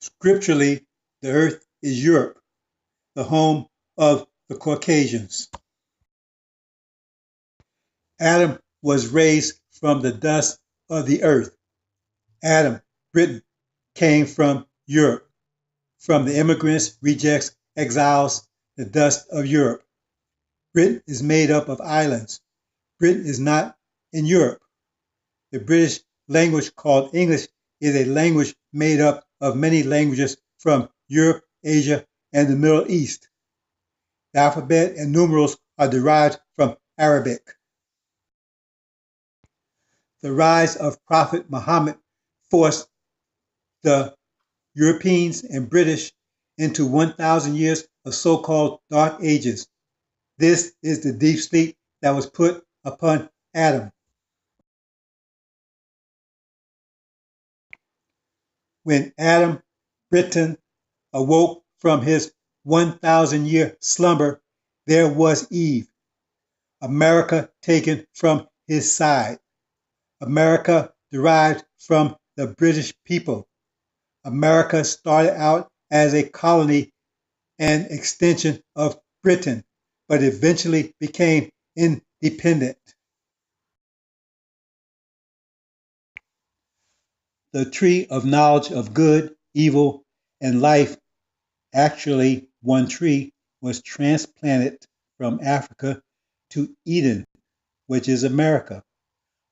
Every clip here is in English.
Scripturally, the earth is Europe, the home of the Caucasians. Adam was raised from the dust of the earth. Adam, Britain, came from Europe, from the immigrants, rejects, exiles, the dust of Europe. Britain is made up of islands. Britain is not in Europe. The British language called English is a language made up of many languages from Europe, Asia, and the Middle East. The alphabet and numerals are derived from Arabic. The rise of Prophet Muhammad forced the Europeans and British into 1,000 years of so-called Dark Ages. This is the deep sleep that was put upon Adam. When Adam, Britain, awoke from his 1,000-year slumber, there was Eve, America taken from his side. America derived from the British people. America started out as a colony and extension of Britain, but eventually became independent. The tree of knowledge of good, evil, and life, actually one tree, was transplanted from Africa to Eden, which is America.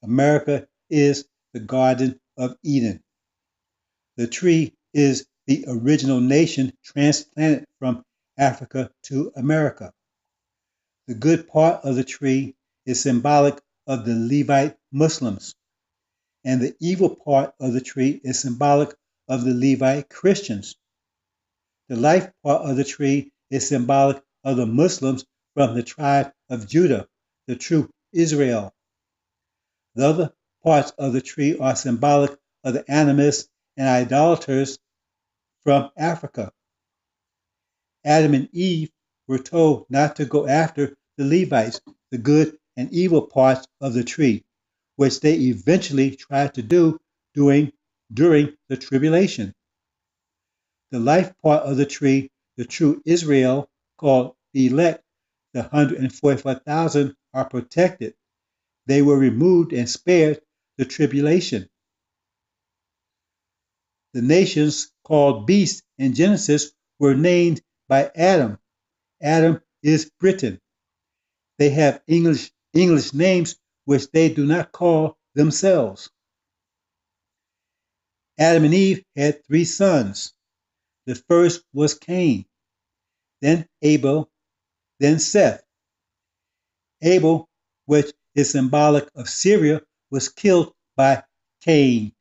America is the Garden of Eden. The tree is the original nation transplanted from Africa to America. The good part of the tree is symbolic of the Levite Muslims, and the evil part of the tree is symbolic of the Levite Christians. The life part of the tree is symbolic of the Muslims from the tribe of Judah, the true Israel. The other parts of the tree are symbolic of the animists and idolaters from Africa. Adam and Eve were told not to go after the Levites, the good and evil parts of the tree, which they eventually tried to do during the tribulation. The life part of the tree, the true Israel, called the elect, the 144,000, are protected. They were removed and spared the tribulation. The nations called beasts in Genesis were named by Adam. Adam is Britain. They have English names which they do not call themselves. Adam and Eve had 3 sons. The first was Cain, then Abel, then Seth. Abel, which is symbolic of Syria, was killed by Cain,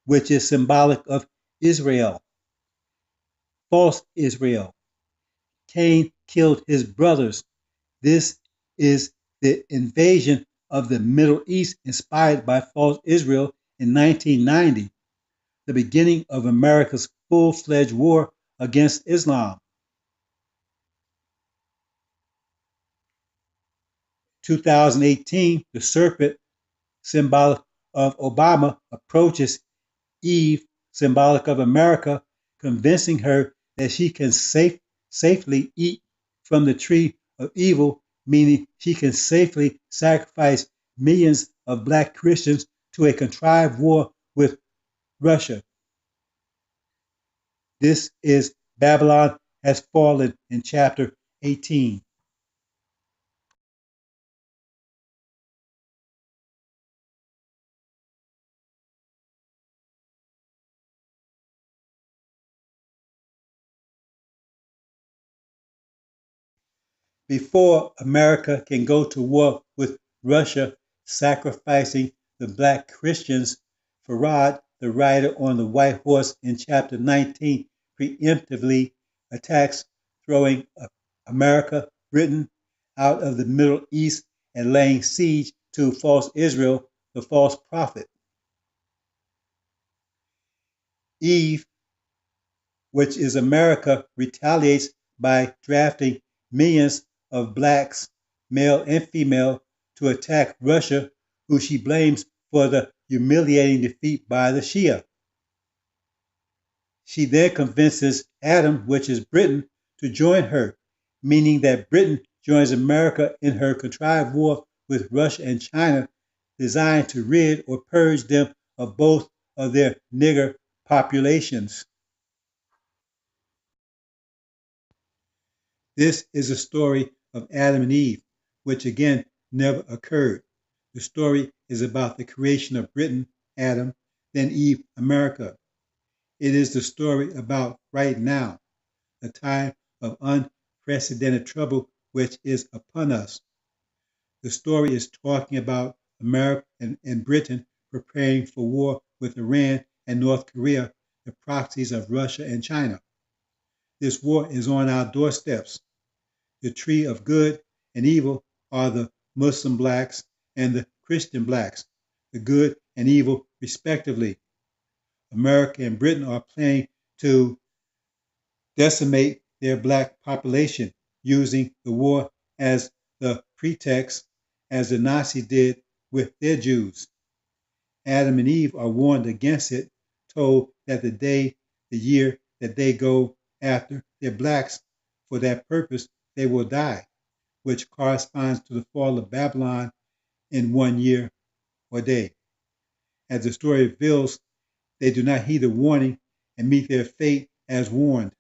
which is symbolic of Israel, false Israel. Cain killed his brothers. This is the invasion of the Middle East inspired by false Israel in 1990, the beginning of America's full-fledged war against Islam. 2018, the serpent, symbolic of Obama, approaches Eve, symbolic of America, convincing her that she can safely eat from the tree of evil, meaning she can safely sacrifice millions of black Christians to a contrived war with Russia. This is Babylon Has Fallen in chapter 18. Before America can go to war with Russia, sacrificing the black Christians, Farad, the rider on the white horse in chapter 19, preemptively attacks, throwing America, Britain, out of the Middle East and laying siege to false Israel, the false prophet. Eve, which is America, retaliates by drafting millions of blacks, male and female, to attack Russia, who she blames for the humiliating defeat by the Shia. She then convinces Adam, which is Britain, to join her, meaning that Britain joins America in her contrived war with Russia and China, designed to rid or purge them of both of their nigger populations. This is a story of Adam and Eve, which again never occurred. The story is about the creation of Britain, Adam, then Eve, America. It is the story about right now, a time of unprecedented trouble which is upon us. The story is talking about America and Britain preparing for war with Iran and North Korea, the proxies of Russia and China. This war is on our doorsteps. The tree of good and evil are the Muslim blacks and the Christian blacks, the good and evil respectively. America and Britain are planning to decimate their black population using the war as the pretext, as the Nazis did with their Jews. Adam and Eve are warned against it, told that the day, the year that they go after their blacks for that purpose, they will die, which corresponds to the fall of Babylon in 1 year or day. As the story reveals, they do not heed the warning and meet their fate as warned.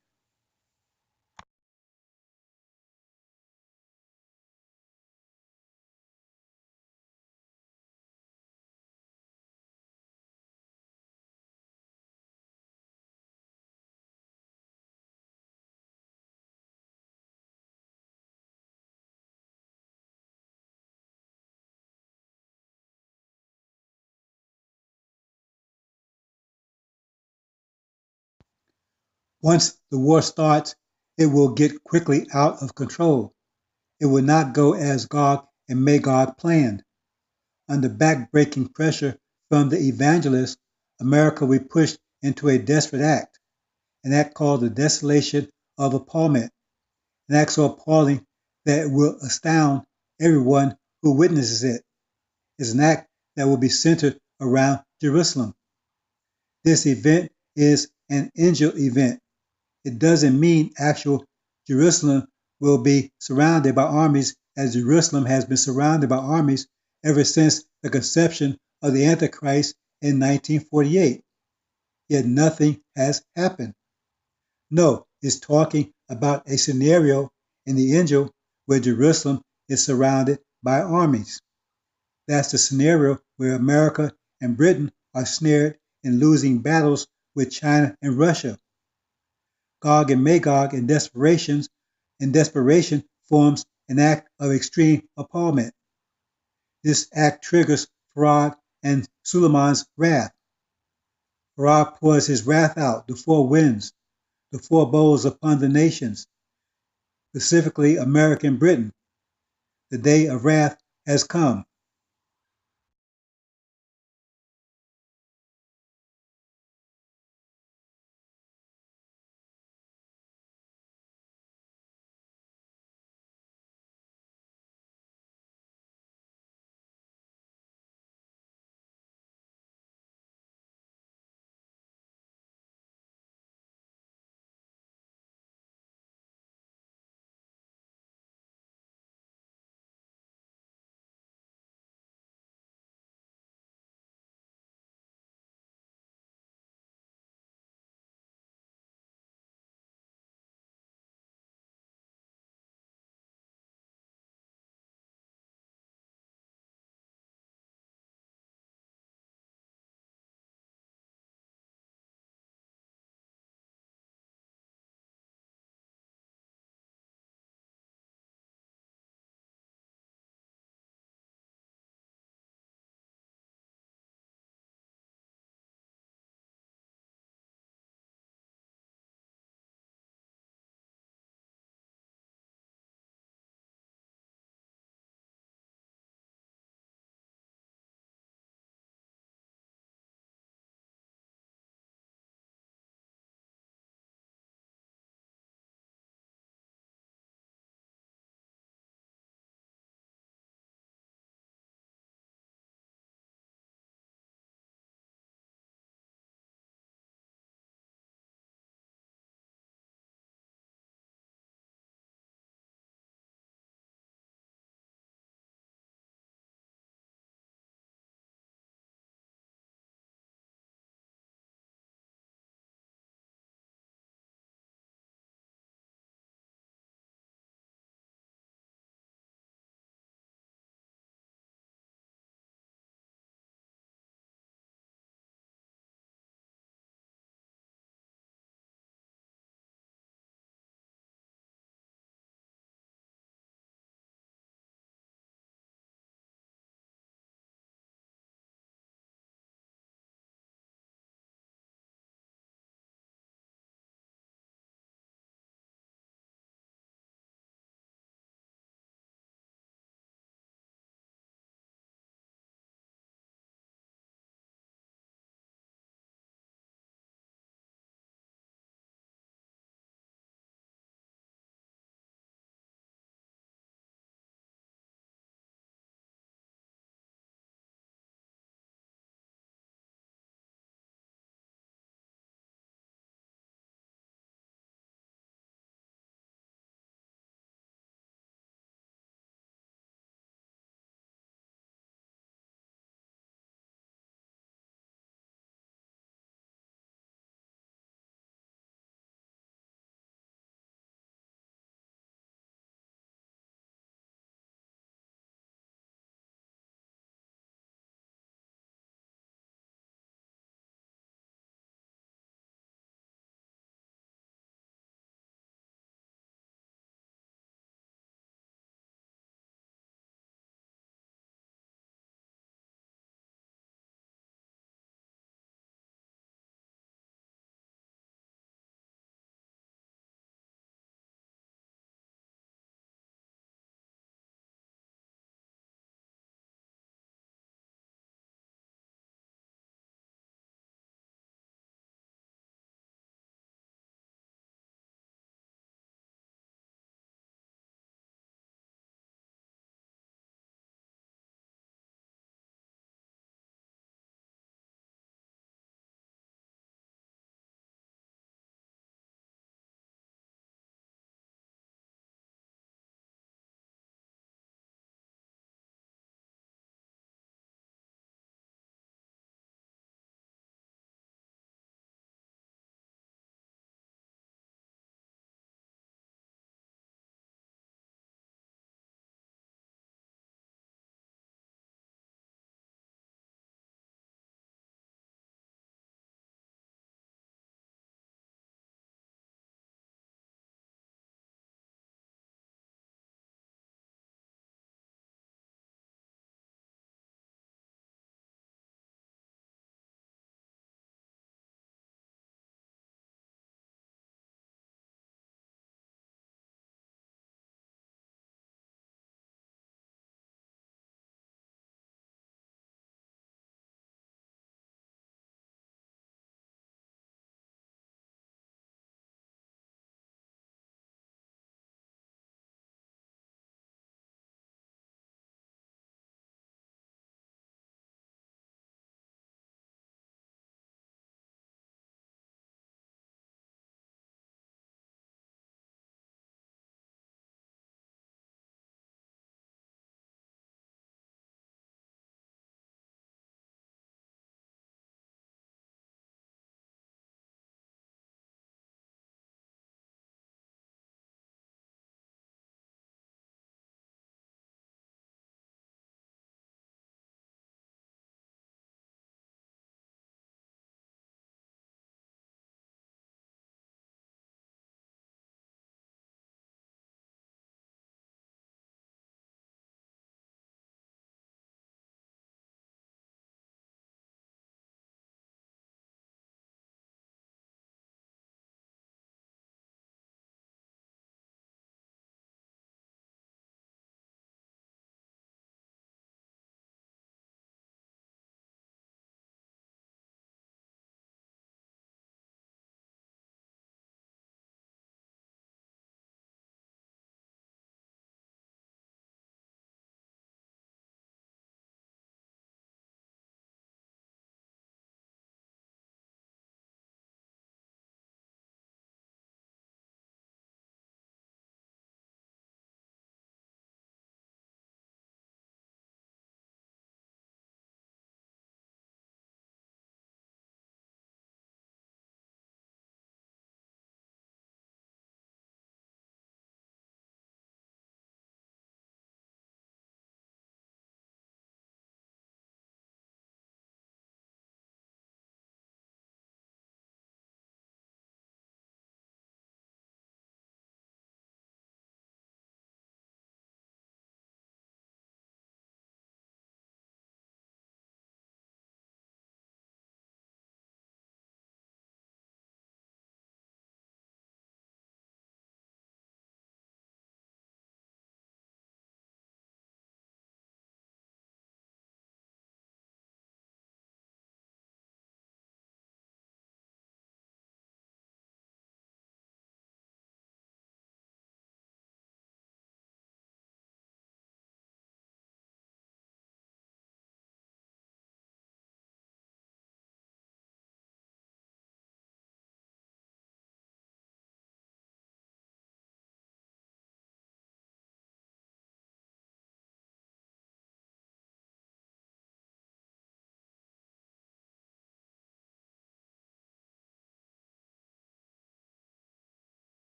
Once the war starts, it will get quickly out of control. It will not go as Gog and Magog planned. Under back-breaking pressure from the evangelists, America will be pushed into a desperate act, an act called the Desolation of Appalment, an act so appalling that it will astound everyone who witnesses it. It's an act that will be centered around Jerusalem. This event is an angel event. It doesn't mean actual Jerusalem will be surrounded by armies, as Jerusalem has been surrounded by armies ever since the conception of the Antichrist in 1948. Yet nothing has happened. No, it's talking about a scenario in the angel where Jerusalem is surrounded by armies. That's the scenario where America and Britain are snared in losing battles with China and Russia. Gog and Magog in desperation forms an act of extreme appallement. This act triggers Farad and Suleiman's wrath. Farad pours his wrath out, the four winds, the four bowls upon the nations, specifically American Britain. The day of wrath has come.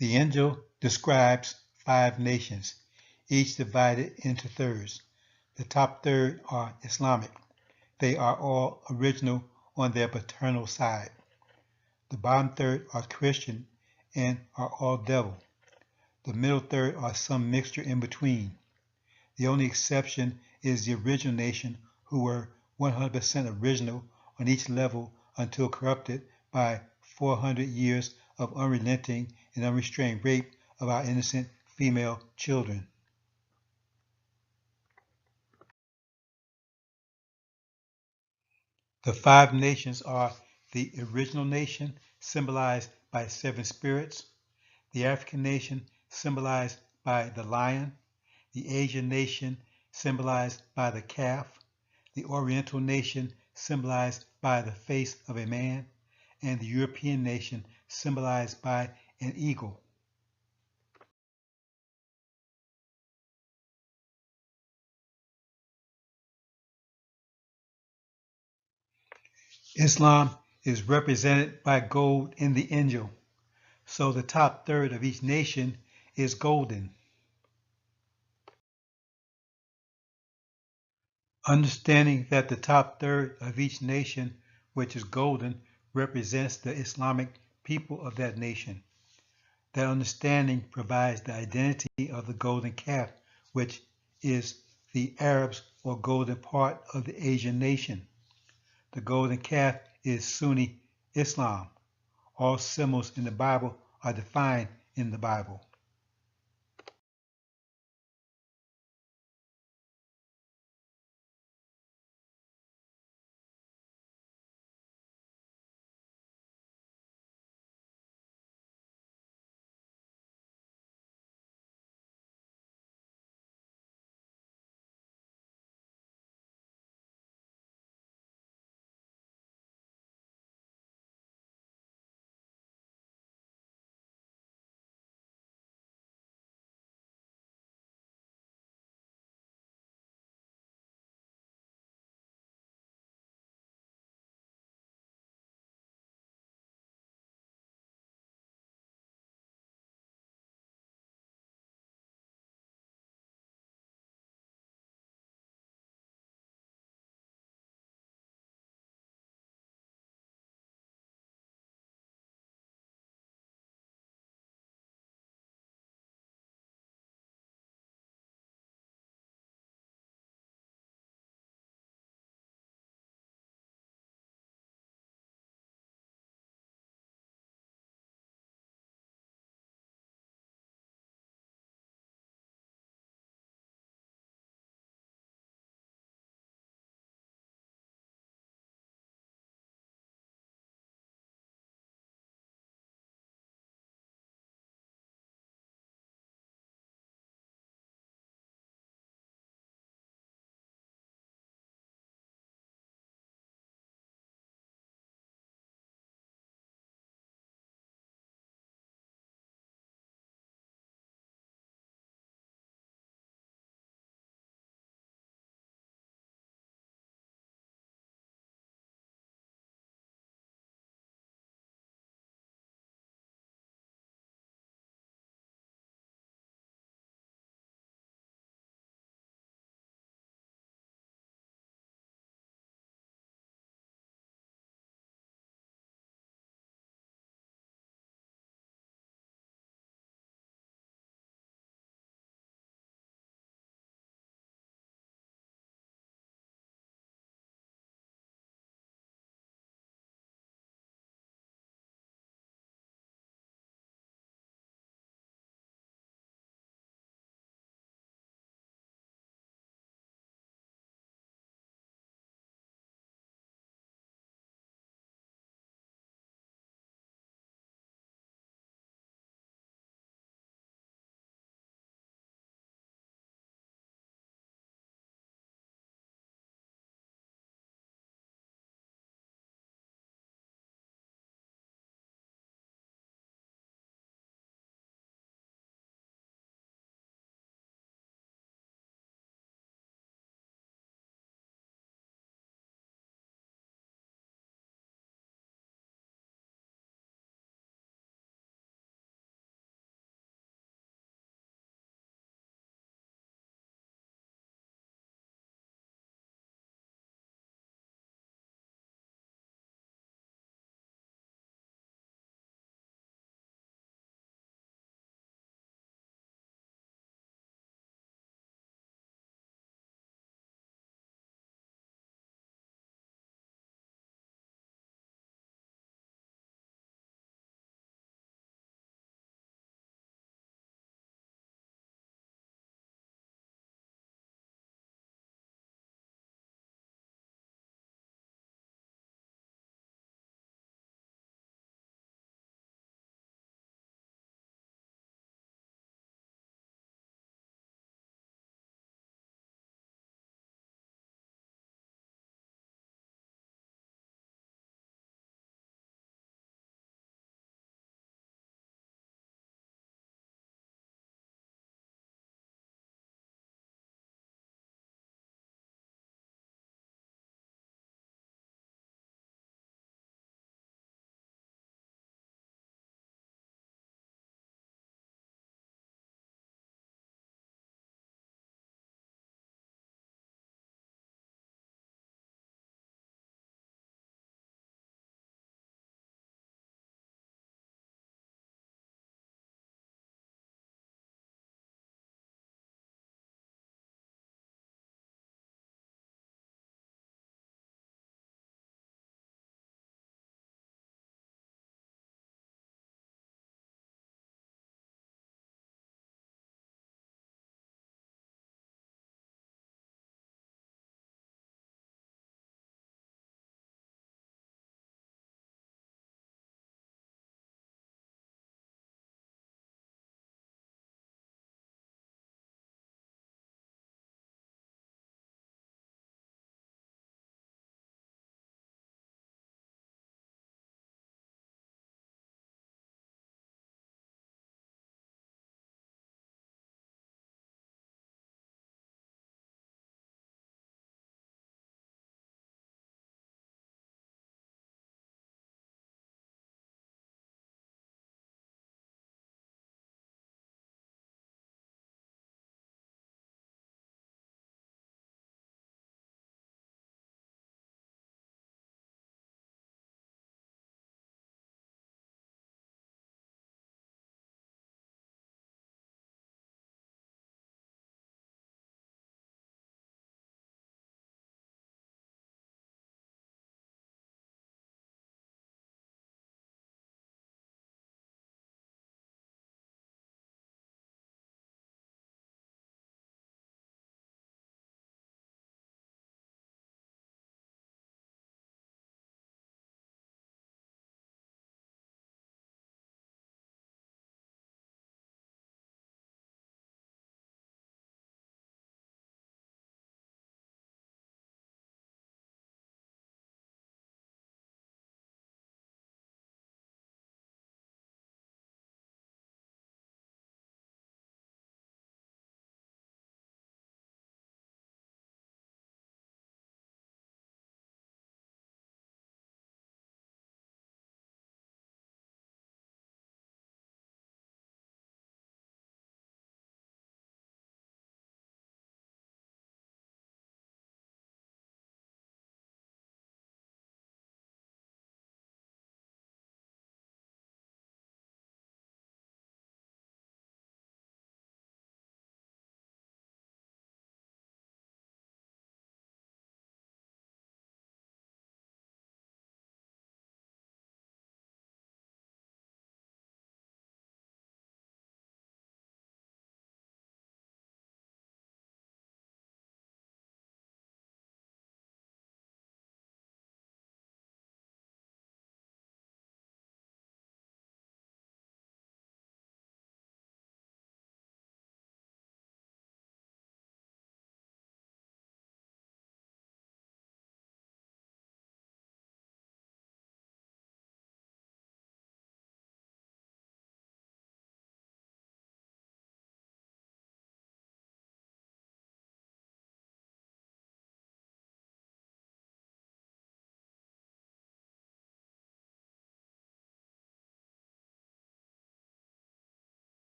The angel describes 5 nations, each divided into thirds. The top third are Islamic. They are all original on their paternal side. The bottom third are Christian and are all devil. The middle third are some mixture in between. The only exception is the original nation, who were 100% original on each level until corrupted by 400 years of unrelenting and unrestrained rape of our innocent female children. The 5 nations are the original nation, symbolized by 7 spirits, the African nation, symbolized by the lion, the Asian nation, symbolized by the calf, the Oriental nation, symbolized by the face of a man, and the European nation, symbolized by an eagle. Islam is represented by gold in the angel, so the top third of each nation is golden. Understanding that the top third of each nation, which is golden, represents the Islamic people of that nation. That understanding provides the identity of the golden calf, which is the Arabs or golden part of the Asian nation. The golden calf is Sunni Islam. All symbols in the Bible are defined in the Bible.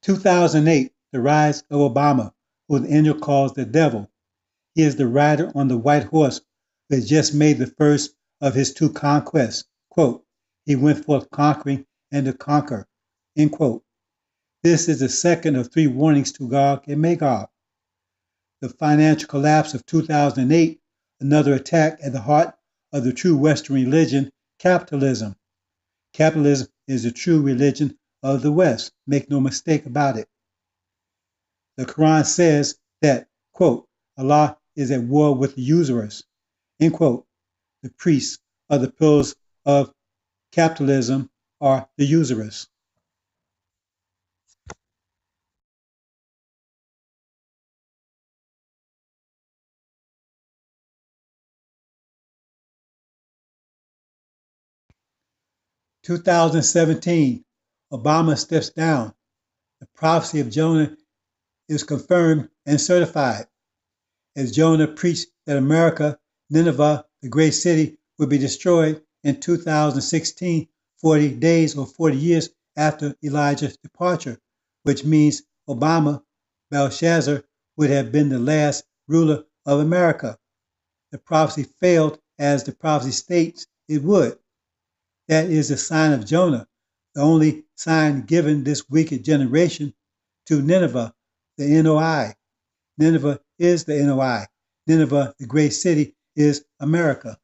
2008, the rise of Obama, who the angel calls the devil. He is the rider on the white horse who has just made the first of his two conquests. Quote, he went forth conquering and to conquer. End quote. This is the second of three warnings to Gog and Magog. The financial collapse of 2008, another attack at the heart of the true Western religion, capitalism. Capitalism is the true religion of the West. Make no mistake about it. The Quran says that, quote, Allah is at war with the usurers, end quote. The priests of the pillars of capitalism are the usurers. In 2017, Obama steps down. The prophecy of Jonah is confirmed and certified. As Jonah preached that America, Nineveh, the great city, would be destroyed in 2016, 40 days or 40 years after Elijah's departure, which means Obama, Belshazzar, would have been the last ruler of America. The prophecy failed as the prophecy states it would. That is the sign of Jonah, the only sign given this wicked generation to Nineveh, the NOI. Nineveh is the NOI. Nineveh, the great city, is America.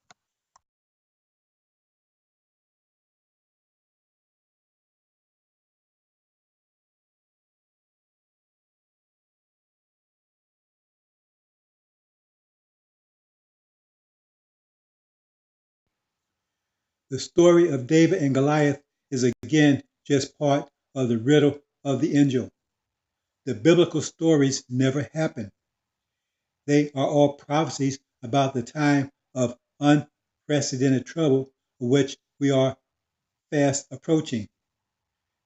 The story of David and Goliath is again just part of the riddle of the angel. The biblical stories never happen. They are all prophecies about the time of unprecedented trouble of which we are fast approaching.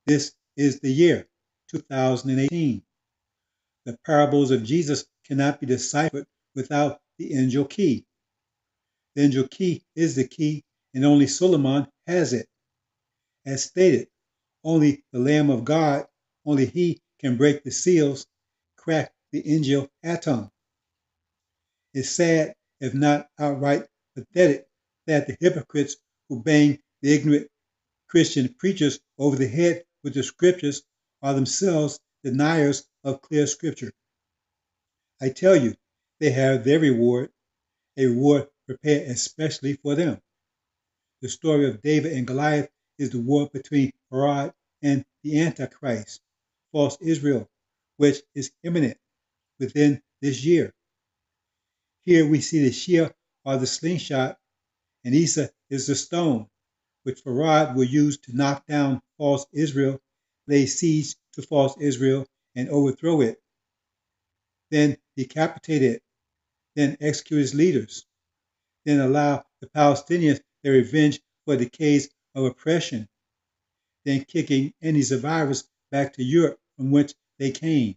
This is the year 2018. The parables of Jesus cannot be deciphered without the angel key. The angel key is the key, and only Solomon has it. As stated, only the Lamb of God, only he can break the seals, crack the angel atom. It's sad, if not outright pathetic, that the hypocrites who bang the ignorant Christian preachers over the head with the scriptures are themselves deniers of clear scripture. I tell you, they have their reward, a reward prepared especially for them. The story of David and Goliath is the war between Herod and the Antichrist, false Israel, which is imminent within this year. Here we see the Shia or the slingshot, and Isa is the stone, which Herod will use to knock down false Israel, lay siege to false Israel, and overthrow it. Then decapitate it, then execute its leaders, then allow the Palestinians their revenge for decades of oppression, then kicking any survivors back to Europe from which they came.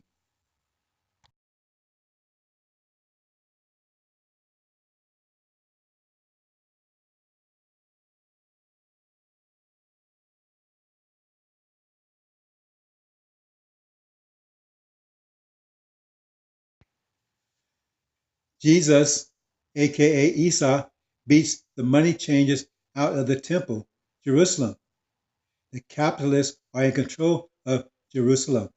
Jesus, aka Esau, beats the money changers out of the temple, Jerusalem. The capitalists are in control of Jerusalem.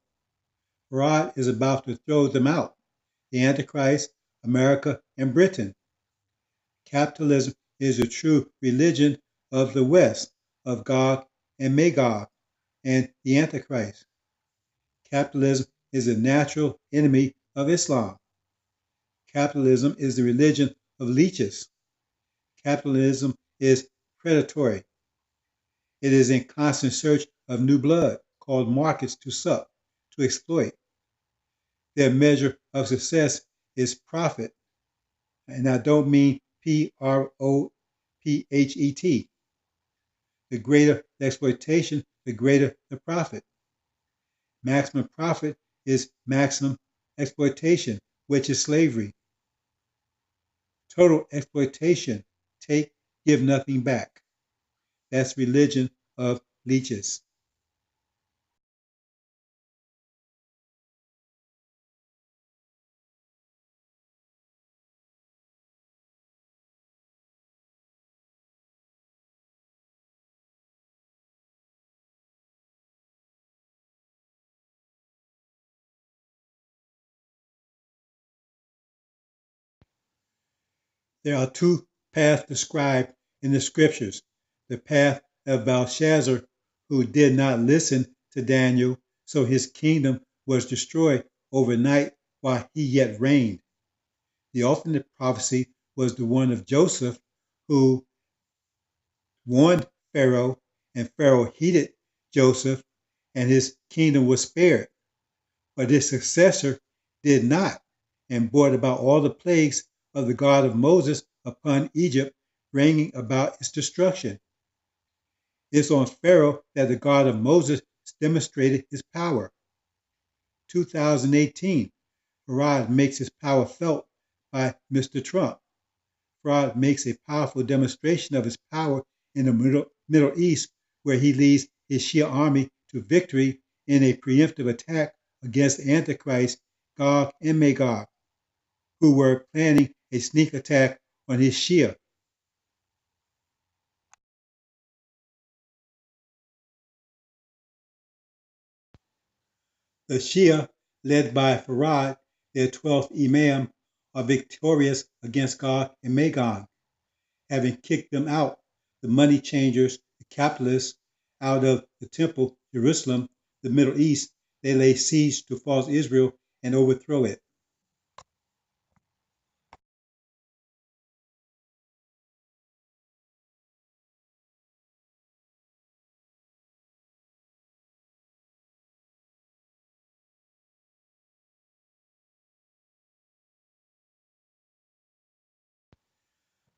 Herod is about to throw them out, the Antichrist, America, and Britain. Capitalism is the true religion of the West, of Gog and Magog, and the Antichrist. Capitalism is a natural enemy of Islam. Capitalism is the religion of leeches. Capitalism is predatory. It is in constant search of new blood, called markets to suck, to exploit. Their measure of success is profit. And I don't mean Profit. The greater the exploitation, the greater the profit. Maximum profit is maximum exploitation, which is slavery. Total exploitation, take, give nothing back. That's religion of leeches. There are two paths described in the scriptures: the path of Belshazzar, who did not listen to Daniel, so his kingdom was destroyed overnight while he yet reigned. The alternate prophecy was the one of Joseph, who warned Pharaoh, and Pharaoh heeded Joseph, and his kingdom was spared. But his successor did not, and brought about all the plagues of the God of Moses upon Egypt, bringing about its destruction. It's on Pharaoh that the God of Moses demonstrated his power. 2018, Farad makes his power felt by Mr. Trump. Farad makes a powerful demonstration of his power in the Middle East, where he leads his Shia army to victory in a preemptive attack against the Antichrist, Gog and Magog, who were planning a sneak attack on his Shia. The Shia, led by Farad, their 12th Imam, are victorious against Gog and Magog, having kicked them out, the money changers, the capitalists, out of the temple, Jerusalem, the Middle East. They lay siege to false Israel and overthrow it.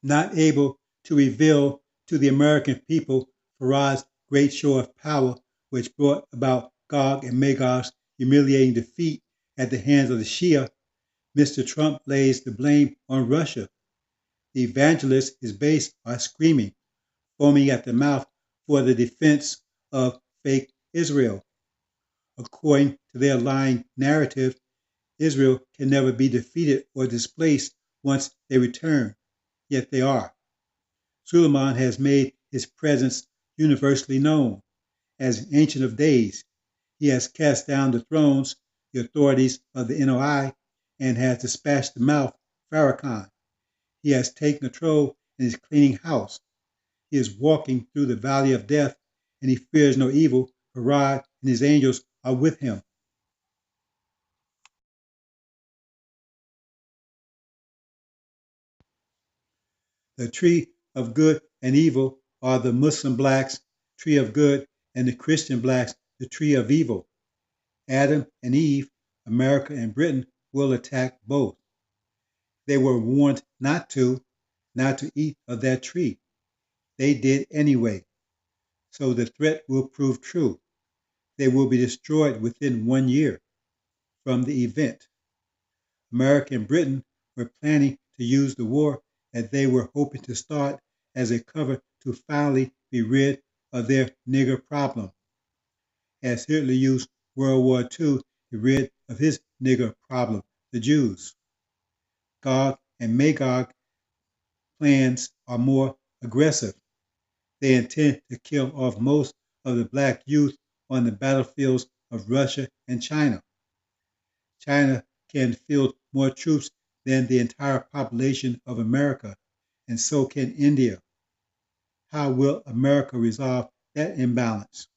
Not able to reveal to the American people Farad's great show of power, which brought about Gog and Magog's humiliating defeat at the hands of the Shia, Mr. Trump lays the blame on Russia. The evangelist, his base, are screaming, foaming at the mouth for the defense of fake Israel. According to their lying narrative, Israel can never be defeated or displaced once they return, yet they are. Suleiman has made his presence universally known. As Ancient of Days, he has cast down the thrones, the authorities of the NOI, and has dispatched the mouth, Farrakhan. He has taken control and is cleaning house. He is walking through the valley of death, and he fears no evil, for Ra and his angels are with him. The tree of good and evil are the Muslim blacks' tree of good, and the Christian blacks' the tree of evil. Adam and Eve, America and Britain, will attack both. They were warned not to eat of that tree. They did anyway. So the threat will prove true. They will be destroyed within 1 year from the event. America and Britain were planning to use the war that they were hoping to start as a cover to finally be rid of their nigger problem, as Hitler used World War II to be rid of his nigger problem, the Jews. Gog and Magog plans are more aggressive. They intend to kill off most of the black youth on the battlefields of Russia and China. China can field more troops than the entire population of America, and so can India. How will America resolve that imbalance?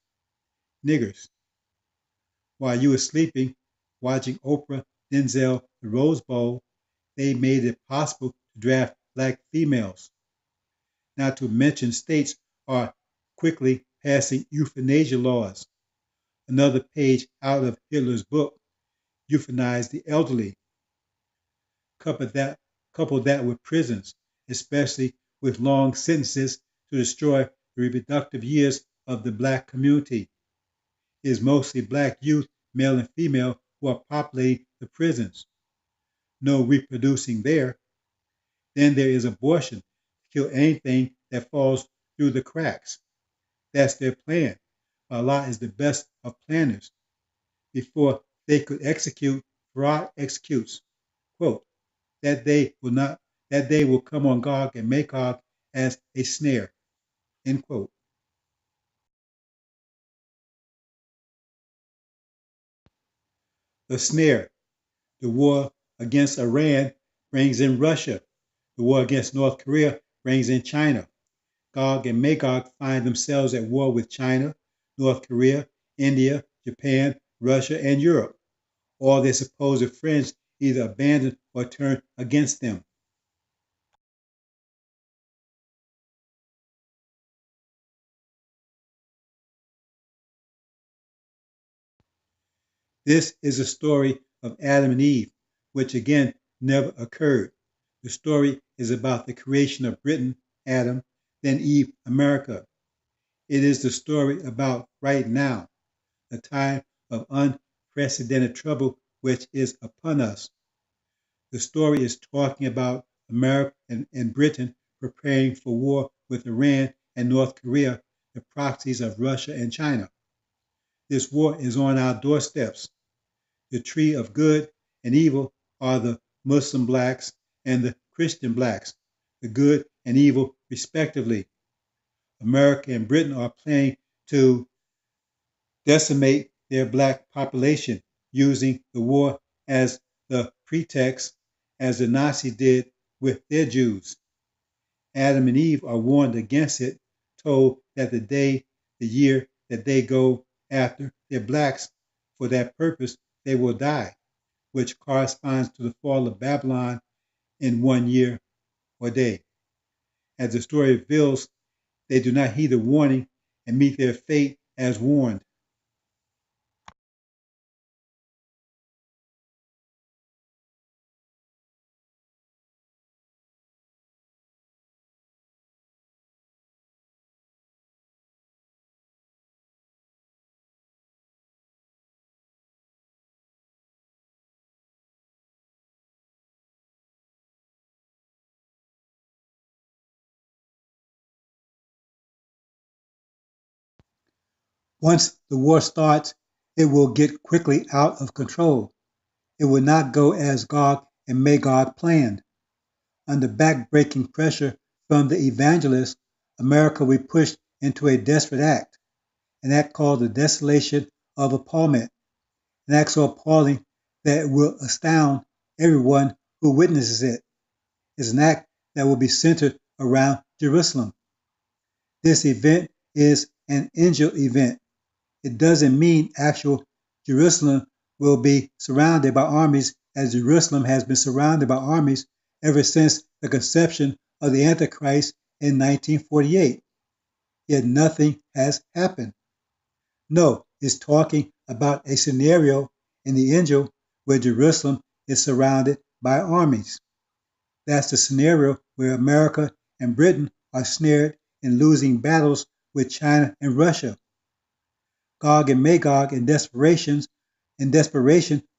Niggers. While you were sleeping, watching Oprah, Denzel, the Rose Bowl, they made it possible to draft black females. Not to mention states are quickly passing euthanasia laws. Another page out of Hitler's book, Euthanize the Elderly. Couple that with prisons, especially with long sentences to destroy the reproductive years of the black community. It is mostly black youth, male and female, who are populating the prisons. No reproducing there. Then there is abortion, to kill anything that falls through the cracks. That's their plan. Allah is the best of planners. Before they could execute, Farad executes. Quote, that day will come on Gog and Magog as a snare. End quote. The snare. The war against Iran brings in Russia. The war against North Korea brings in China. Gog and Magog find themselves at war with China, North Korea, India, Japan, Russia, and Europe. All their supposed friends either abandon or turn against them. This is a story of Adam and Eve, which again never occurred. The story is about the creation of Britain, Adam, then Eve, America. It is the story about right now, a time of unprecedented trouble which is upon us. The story is talking about America and Britain preparing for war with Iran and North Korea, the proxies of Russia and China. This war is on our doorsteps. The tree of good and evil are the Muslim blacks and the Christian blacks, the good and evil respectively. America and Britain are planning to decimate their black population using the war as the pretext, as the Nazis did with their Jews. Adam and Eve are warned against it, told that the day, the year that they go after their blacks for that purpose, they will die, which corresponds to the fall of Babylon in 1 year or day. As the story reveals, they do not heed the warning and meet their fate as warned. Once the war starts, it will get quickly out of control. It will not go as Gog and Magog planned. Under back-breaking pressure from the evangelists, America will be pushed into a desperate an act called the desolation of appallment, an act so appalling that it will astound everyone who witnesses it. It's an act that will be centered around Jerusalem. This event is an angel event. It doesn't mean actual Jerusalem will be surrounded by armies, as Jerusalem has been surrounded by armies ever since the conception of the Antichrist in 1948. Yet nothing has happened. No, it's talking about a scenario in the angel where Jerusalem is surrounded by armies. That's the scenario where America and Britain are snared in losing battles with China and Russia. Gog and Magog in desperation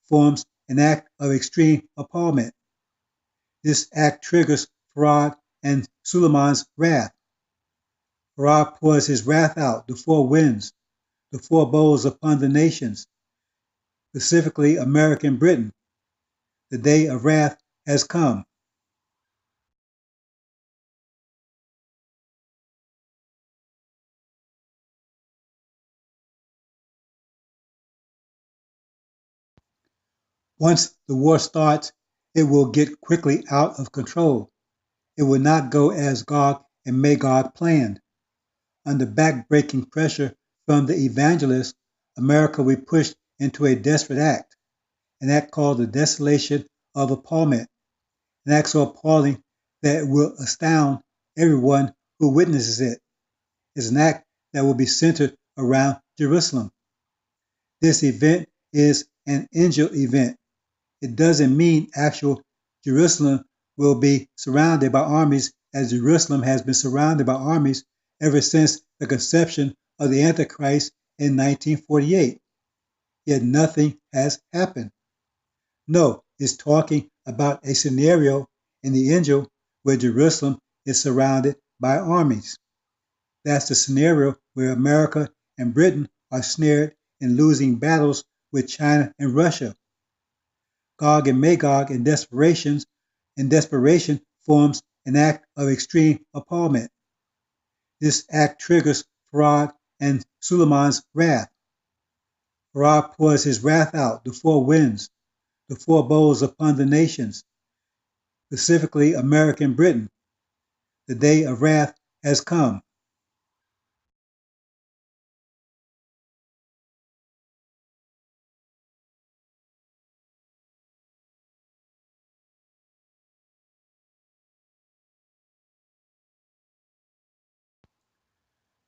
forms an act of extreme appallment. This act triggers Farad and Suleiman's wrath. Farad pours his wrath out, the four winds, the four bowls upon the nations, specifically American Britain. The day of wrath has come. Once the war starts, it will get quickly out of control. It will not go as Gog and Magog planned. Under back-breaking pressure from the evangelists, America will be pushed into a desperate an act called the desolation of appallment, an act so appalling that it will astound everyone who witnesses it. It's an act that will be centered around Jerusalem. This event is an angel event. It doesn't mean actual Jerusalem will be surrounded by armies, as Jerusalem has been surrounded by armies ever since the conception of the Antichrist in 1948. Yet nothing has happened. No, it's talking about a scenario in the angel where Jerusalem is surrounded by armies. That's the scenario where America and Britain are snared in losing battles with China and Russia. Gog and Magog in desperation forms an act of extreme appallment. This act triggers Farad and Suleiman's wrath. Farad pours his wrath out, the four winds, the four bowls upon the nations, specifically American Britain. The day of wrath has come.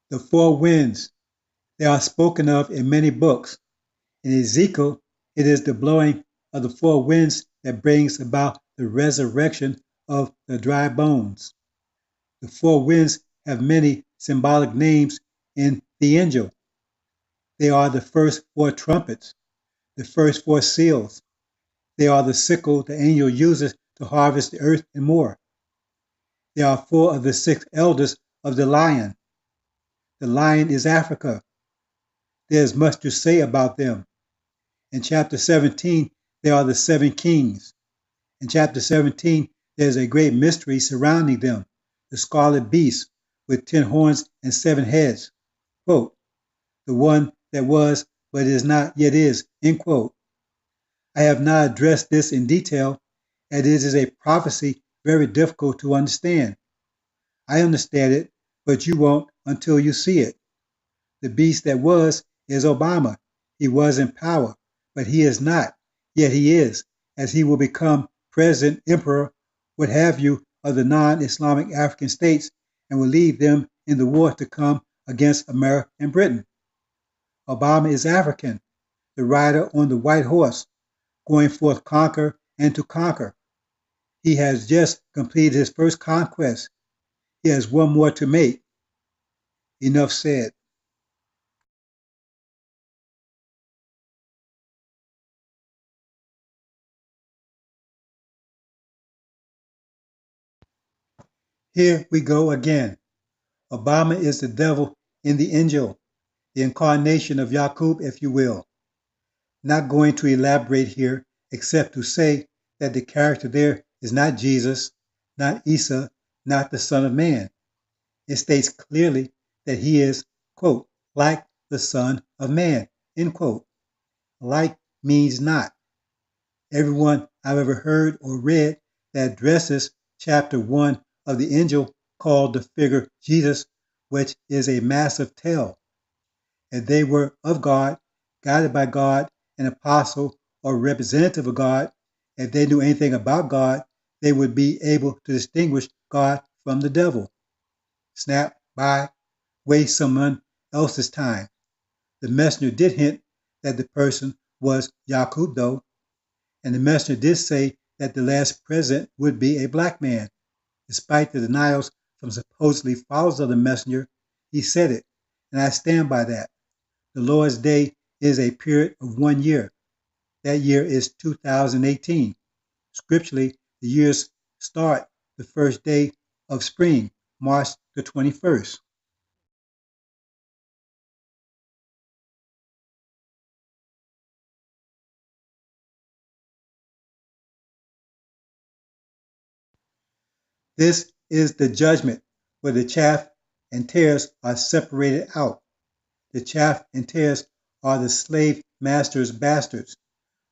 The four winds, they are spoken of in many books. In Ezekiel, it is the blowing of the four winds that brings about the resurrection of the dry bones. The four winds have many symbolic names in the angel. They are the first four trumpets, the first four seals. They are the sickle the angel uses to harvest the earth and more. They are four of the six elders of the lion. The lion is Africa. There is much to say about them. In chapter 17, they are the seven kings. In chapter 17, there is a great mystery surrounding them, the scarlet beast with 10 horns and 7 heads. Quote, the one that was, but is not, yet is, end quote. I have not addressed this in detail, as it is a prophecy very difficult to understand. I understand it, but you won't until you see it. The beast that was is Obama. He was in power, but he is not, yet he is, as he will become president, emperor, what have you, of the non-Islamic African states and will lead them in the war to come against America and Britain. Obama is African, the rider on the white horse, going forth conquer and to conquer. He has just completed his first conquest. He has one more to make. Enough said. Here we go again. Obama is the devil in the AL-INJIL, the incarnation of Yaqub, if you will. Not going to elaborate here, except to say that the character there is not Jesus, not Isa, not the Son of Man. It states clearly that he is, quote, like the Son of Man, end quote. Like means not. Everyone I've ever heard or read that addresses chapter 1 of the AL-INJIL called the figure Jesus, which is a massive tell. If they were of God, guided by God, an apostle or representative of God, if they knew anything about God, they would be able to distinguish God from the devil. Snap by, waste someone else's time. The messenger did hint that the person was Yaqub, though, and the messenger did say that the last president would be a black man. Despite the denials from supposedly followers of the messenger, he said it, and I stand by that. The Lord's day is a period of 1 year. That year is 2018. Scripturally, the years start the first day of spring, March the 21st. This is the judgment where the chaff and tares are separated out. The chaff and tares are the slave master's bastards,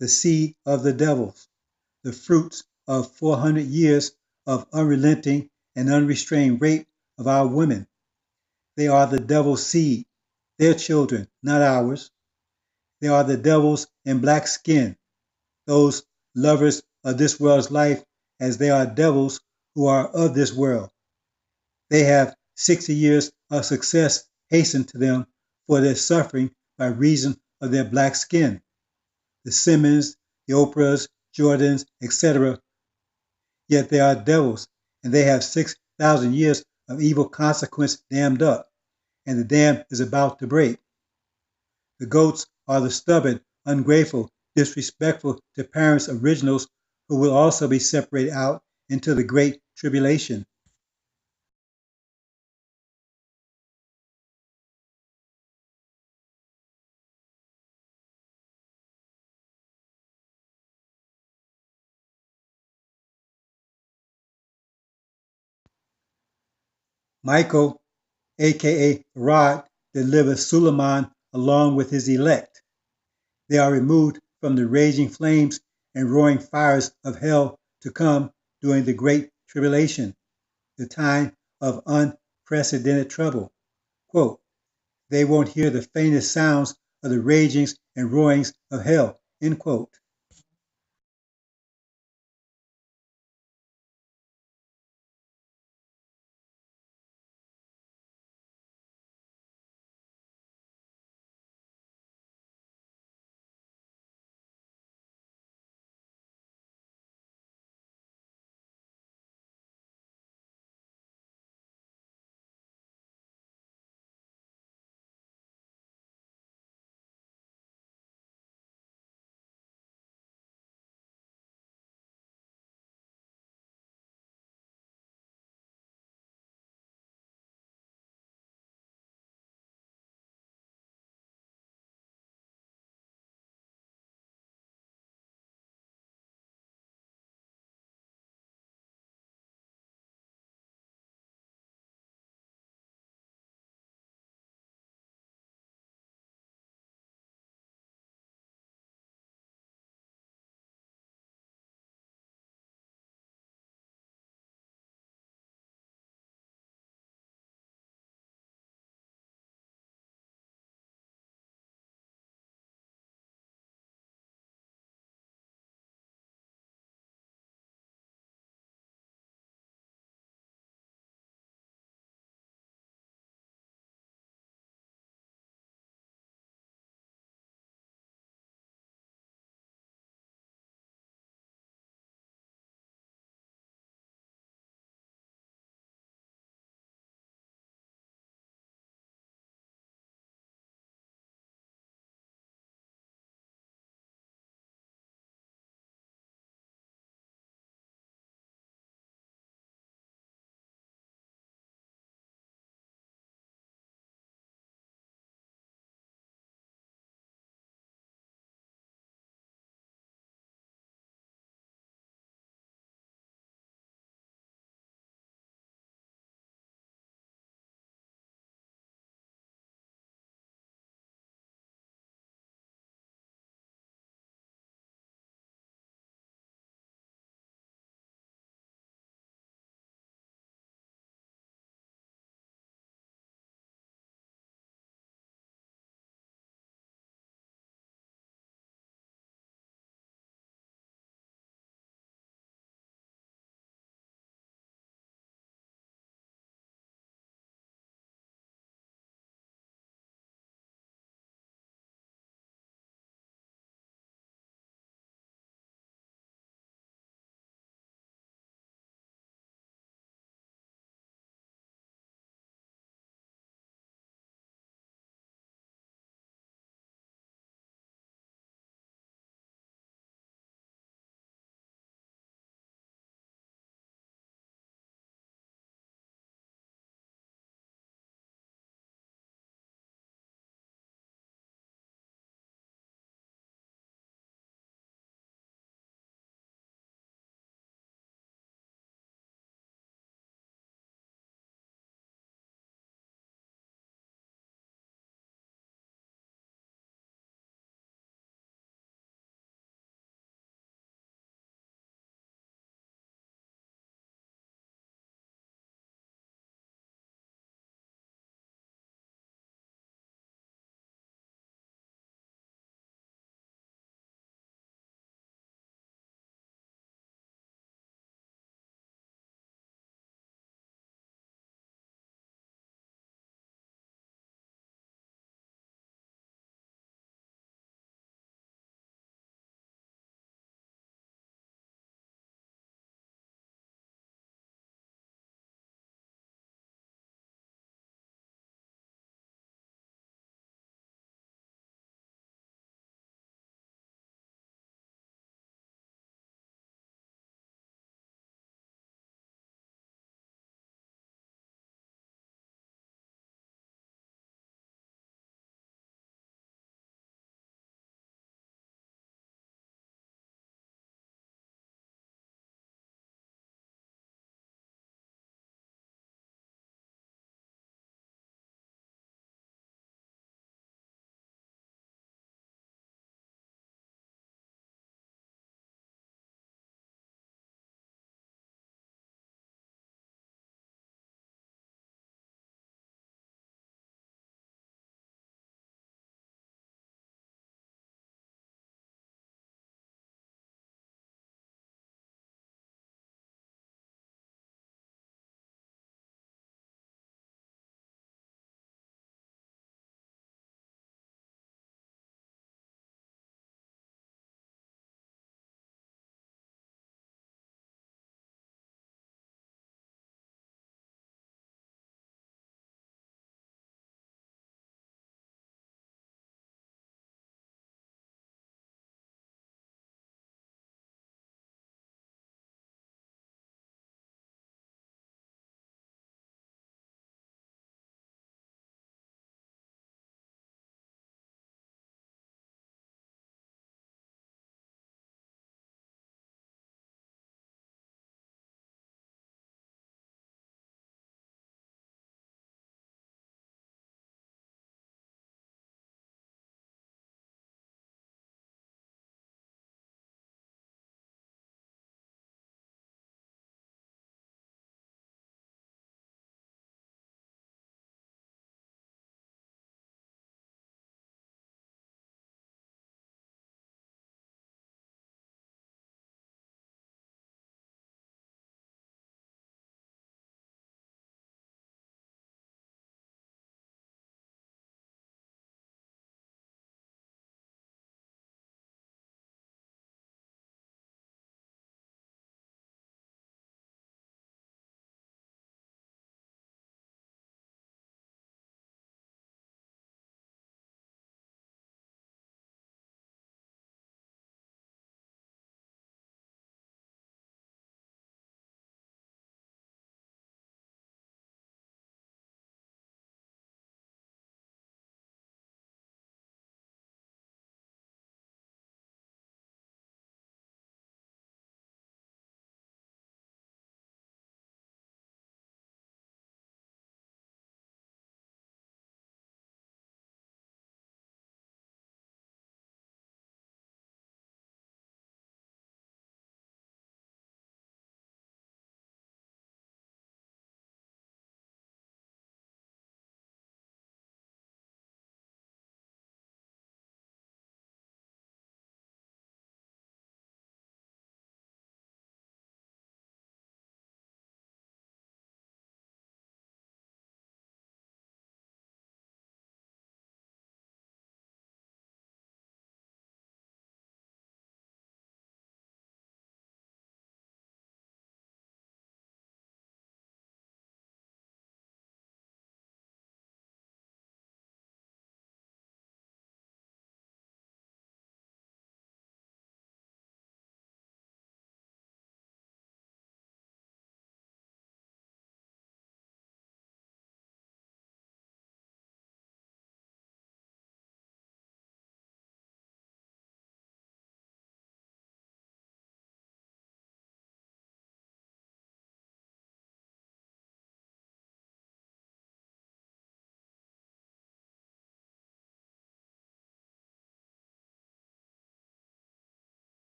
the seed of the devils, the fruits of 400 years of unrelenting and unrestrained rape of our women. They are the devil's seed, their children, not ours. They are the devils in black skin, those lovers of this world's life as they are devils who are of this world. They have 60 years of success hastened to them for their suffering by reason of their black skin. The Simmons, the Oprahs, Jordans, etc. Yet they are devils, and they have 6,000 years of evil consequence dammed up, and the dam is about to break. The goats are the stubborn, ungrateful, disrespectful to parents originals who will also be separated out into the great tribulation. Michael, aka Rod, delivers Suleiman along with his elect. They are removed from the raging flames and roaring fires of hell to come during the Great Tribulation, the time of unprecedented trouble. Quote, they won't hear the faintest sounds of the ragings and roarings of hell, end quote.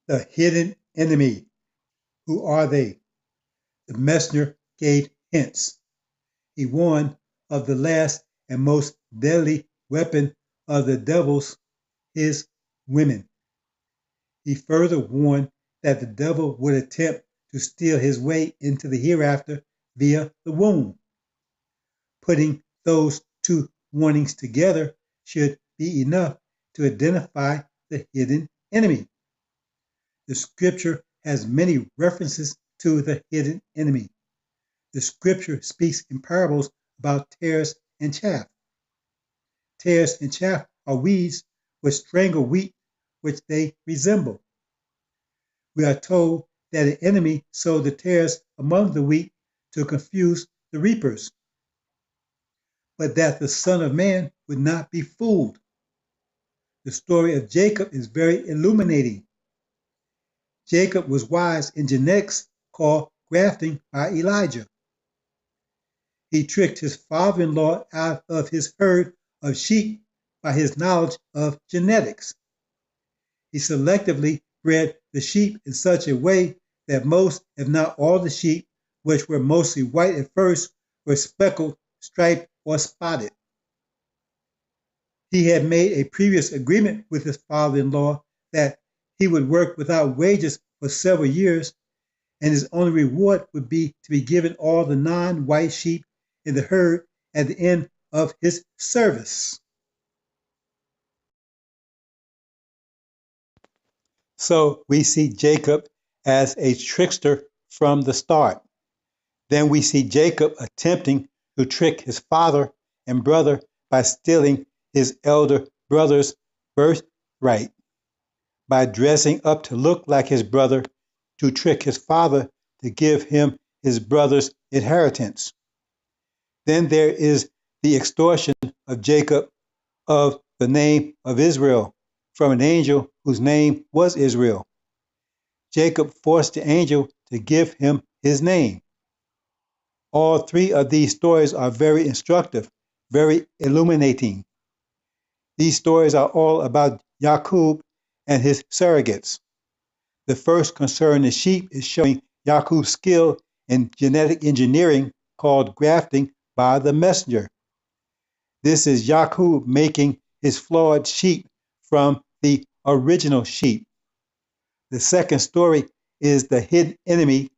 The hidden enemy. Who are they? The messenger gave hints. He warned of the last and most deadly weapon of the devils, his women. He further warned that the devil would attempt to steal his way into the hereafter via the womb. Putting those two warnings together should be enough to identify the hidden enemy. The scripture has many references to the hidden enemy. The scripture speaks in parables about tares and chaff. Tares and chaff are weeds which strangle wheat, which they resemble. We are told that the enemy sowed the tares among the wheat to confuse the reapers, but that the Son of Man would not be fooled. The story of Jacob is very illuminating. Jacob was wise in genetics called grafting by Elijah. He tricked his father-in-law out of his herd of sheep by his knowledge of genetics. He selectively bred the sheep in such a way that most, if not all the sheep, which were mostly white at first, were speckled, striped, or spotted. He had made a previous agreement with his father-in-law that he would work without wages for several years, and his only reward would be to be given all the non-white sheep in the herd at the end of his service. So we see Jacob as a trickster from the start. Then we see Jacob attempting to trick his father and brother by stealing his elder brother's birthright, by dressing up to look like his brother to trick his father to give him his brother's inheritance. Then there is the extortion of Jacob of the name of Israel from an angel whose name was Israel. Jacob forced the angel to give him his name. All three of these stories are very instructive, very illuminating. These stories are all about Jacob and his surrogates. The first concerning the sheep is showing Jacob's skill in genetic engineering called grafting by the messenger. This is Jacob making his flawed sheep from the original sheep. The second story is the hidden enemy,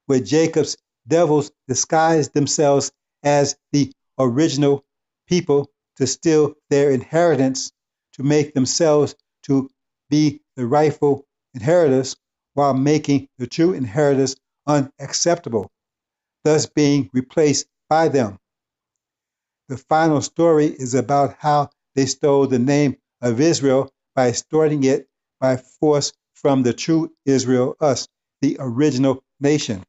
where Jacob's devils disguised themselves as the original people to steal their inheritance, to make themselves to be the rightful inheritors while making the true inheritors unacceptable, thus being replaced by them. The final story is about how they stole the name of Israel by extorting it by force from the true Israel, us, the original nation.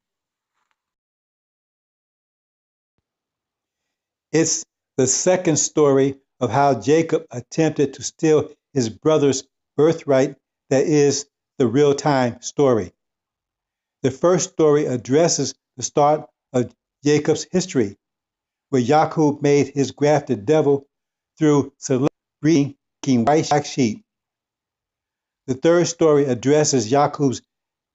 It's the second story of how Jacob attempted to steal his brother's birthright that is the real-time story. The first story addresses the start of Jacob's history, where Jacob made his grafted devil through select breeding white black sheep. The third story addresses Jacob's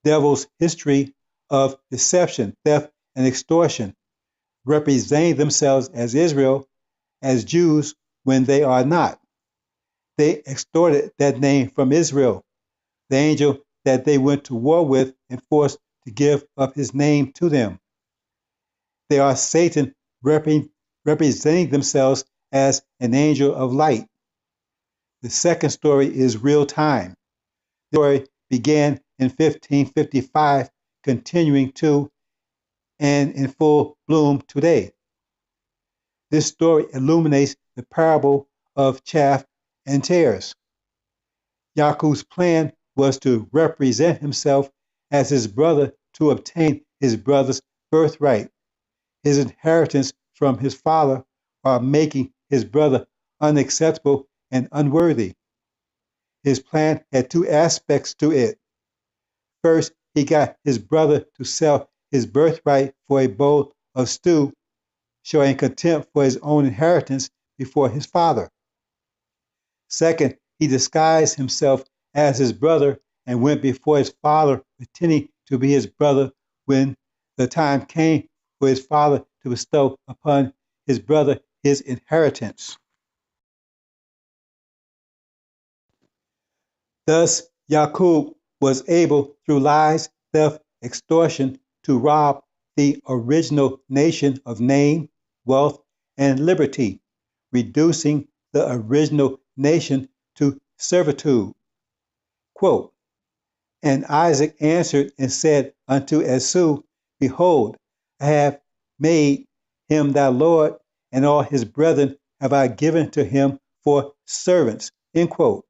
devil's history of deception, theft, and extortion, representing themselves as Israel, as Jews, when they are not. They extorted that name from Israel, the angel that they went to war with and forced to give up his name to them. They are Satan representing themselves as an angel of light. The second story is real time. The story began in 1555, continuing to and in full bloom today. This story illuminates the parable of chaff and tares. Jacob's plan was to represent himself as his brother to obtain his brother's birthright, his inheritance from his father, while making his brother unacceptable and unworthy. His plan had two aspects to it. First, he got his brother to sell his birthright for a bowl of stew, showing contempt for his own inheritance before his father. Second, he disguised himself as his brother and went before his father, pretending to be his brother. When the time came for his father to bestow upon his brother his inheritance. Thus, Yaqub was able, through lies, theft, extortion, to rob the original nation of name, wealth, and liberty, reducing the original nation to servitude. Quote, and Isaac answered and said unto Esau, behold, I have made him thy Lord, and all his brethren have I given to him for servants. End quote.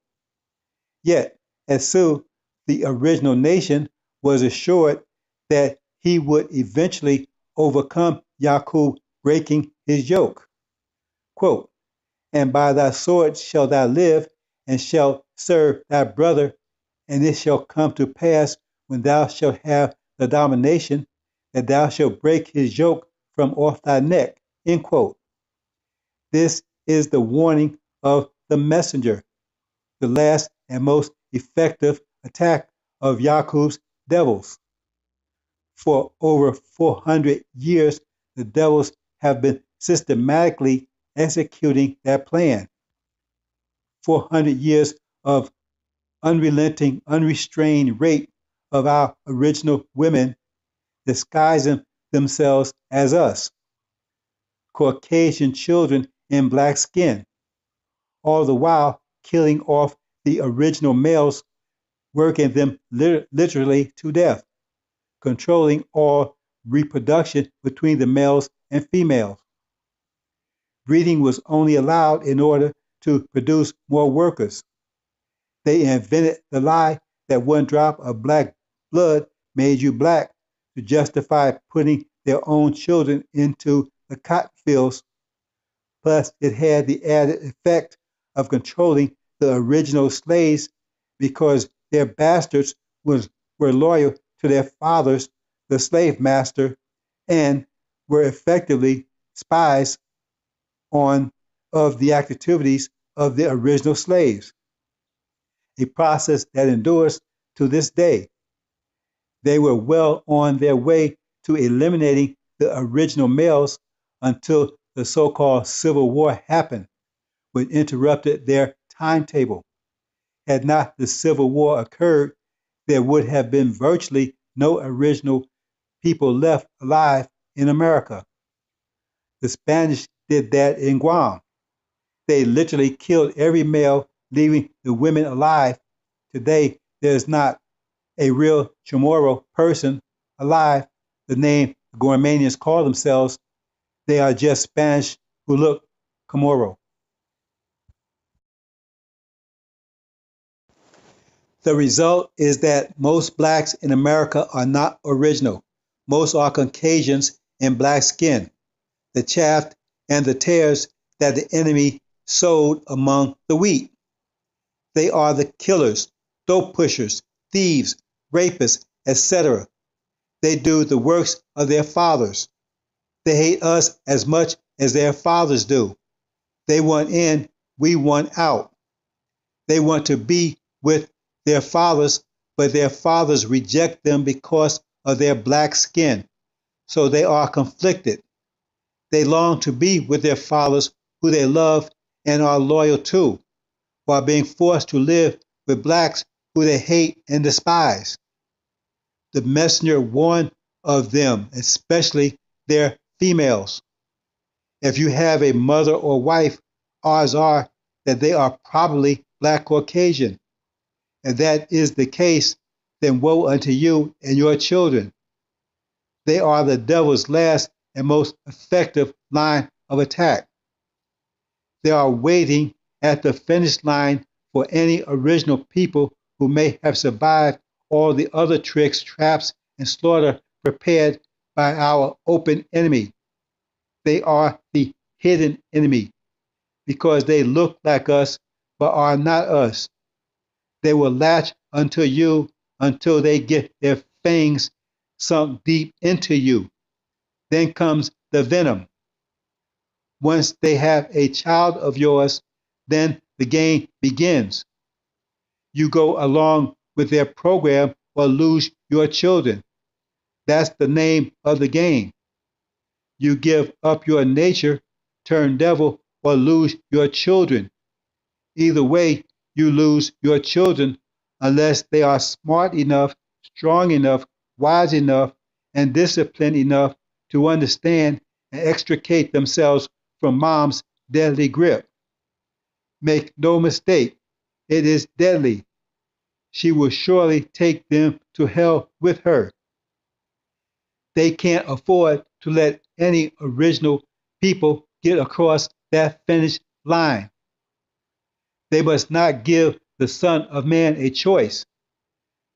Yet Esau, the original nation, was assured that he would eventually overcome Jacob, breaking his yoke. Quote, and by thy sword shalt thou live, and shalt serve thy brother, and it shall come to pass when thou shalt have the domination, that thou shalt break his yoke from off thy neck. End quote. This is the warning of the messenger, the last and most effective attack of Jacob's devils. For over 400 years, the devils have been systematically executing that plan. 400 years of unrelenting, unrestrained rape of our original women, disguising themselves as us, Caucasian children in black skin, all the while killing off the original males, working them literally to death, controlling all reproduction between the males and females. Breeding was only allowed in order to produce more workers. They invented the lie that one drop of black blood made you black to justify putting their own children into the cotton fields. Plus, it had the added effect of controlling the original slaves because their bastards were loyal to their fathers, the slave master, and were effectively spies on of the activities of the original slaves, a process that endures to this day. They were well on their way to eliminating the original males until the so-called Civil War happened, which interrupted their timetable. Had not the Civil War occurred, there would have been virtually no original people left alive in America. The Spanish did that in Guam. They literally killed every male, leaving the women alive. Today, there's not a real Chamorro person alive. The name the Guamanians call themselves, they are just Spanish who look Chamorro. The result is that most blacks in America are not original. Most are Caucasians in black skin, the chaff and the tares that the enemy sowed among the wheat. They are the killers, dope pushers, thieves, rapists, etc. They do the works of their fathers. They hate us as much as their fathers do. They want in, we want out. They want to be with their fathers, but their fathers reject them because of their black skin. So they are conflicted. They long to be with their fathers who they love and are loyal to, while being forced to live with blacks who they hate and despise. The messenger warned of them, especially their females. If you have a mother or wife, odds are that they are probably black Caucasian. If that is the case, then woe unto you and your children. They are the devil's last and most effective line of attack. They are waiting at the finish line for any original people who may have survived all the other tricks, traps, and slaughter prepared by our open enemy. They are the hidden enemy because they look like us but are not us. They will latch unto you until they get their fangs sunk deep into you. Then comes the venom. Once they have a child of yours, then the game begins. You go along with their program or lose your children. That's the name of the game. You give up your nature, turn devil, or lose your children. Either way, you lose your children unless they are smart enough, strong enough, wise enough, and disciplined enough to understand and extricate themselves from mom's deadly grip. Make no mistake, it is deadly. She will surely take them to hell with her. They can't afford to let any original people get across that finish line. They must not give the Son of Man a choice.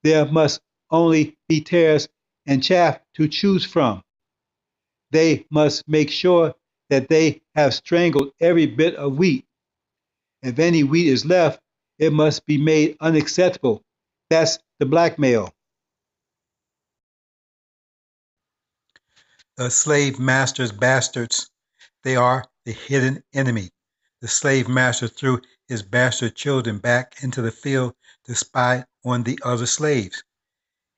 There must only be tares and chaff to choose from. They must make sure that they have strangled every bit of wheat. If any wheat is left, it must be made unacceptable. That's the blackmail. The slave master's bastards, they are the hidden enemy. The slave master threw his bastard children back into the field to spy on the other slaves.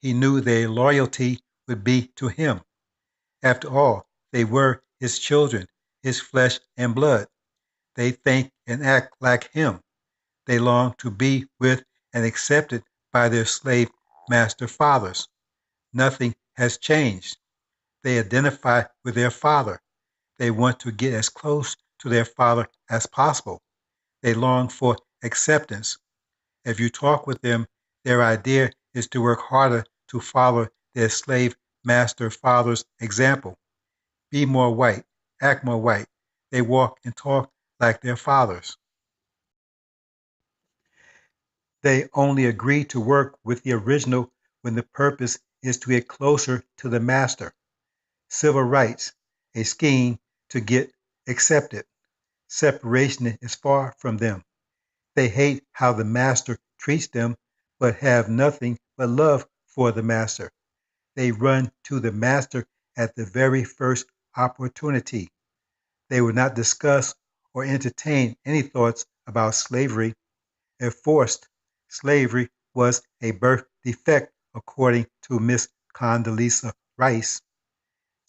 He knew their loyalty would be to him. After all, they were his children, his flesh and blood. They think and act like him. They long to be with and accepted by their slave master fathers. Nothing has changed. They identify with their father. They want to get as close to their father as possible. They long for acceptance. If you talk with them, their idea is to work harder to follow their slave master father's example. Be more white, act more white. They walk and talk like their fathers. They only agree to work with the original when the purpose is to get closer to the master. Civil rights, a scheme to get accepted. Separation is far from them. They hate how the master treats them, but have nothing but love for the master. They run to the master at the very first opportunity. They will not discuss or entertain any thoughts about slavery. If forced, slavery was a birth defect, according to Miss Condoleezza Rice.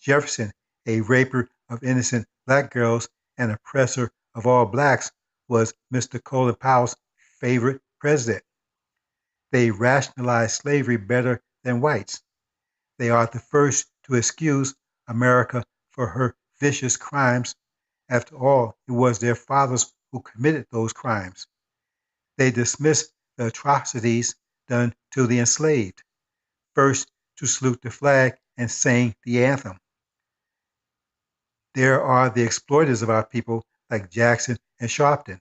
Jefferson, a raper of innocent black girls and oppressor of all blacks, was Mr. Colin Powell's favorite president. They rationalize slavery better than whites. They are the first to excuse America for her vicious crimes. After all, it was their fathers who committed those crimes. They dismiss the atrocities done to the enslaved, first to salute the flag and sing the anthem. There are the exploiters of our people like Jackson and Sharpton.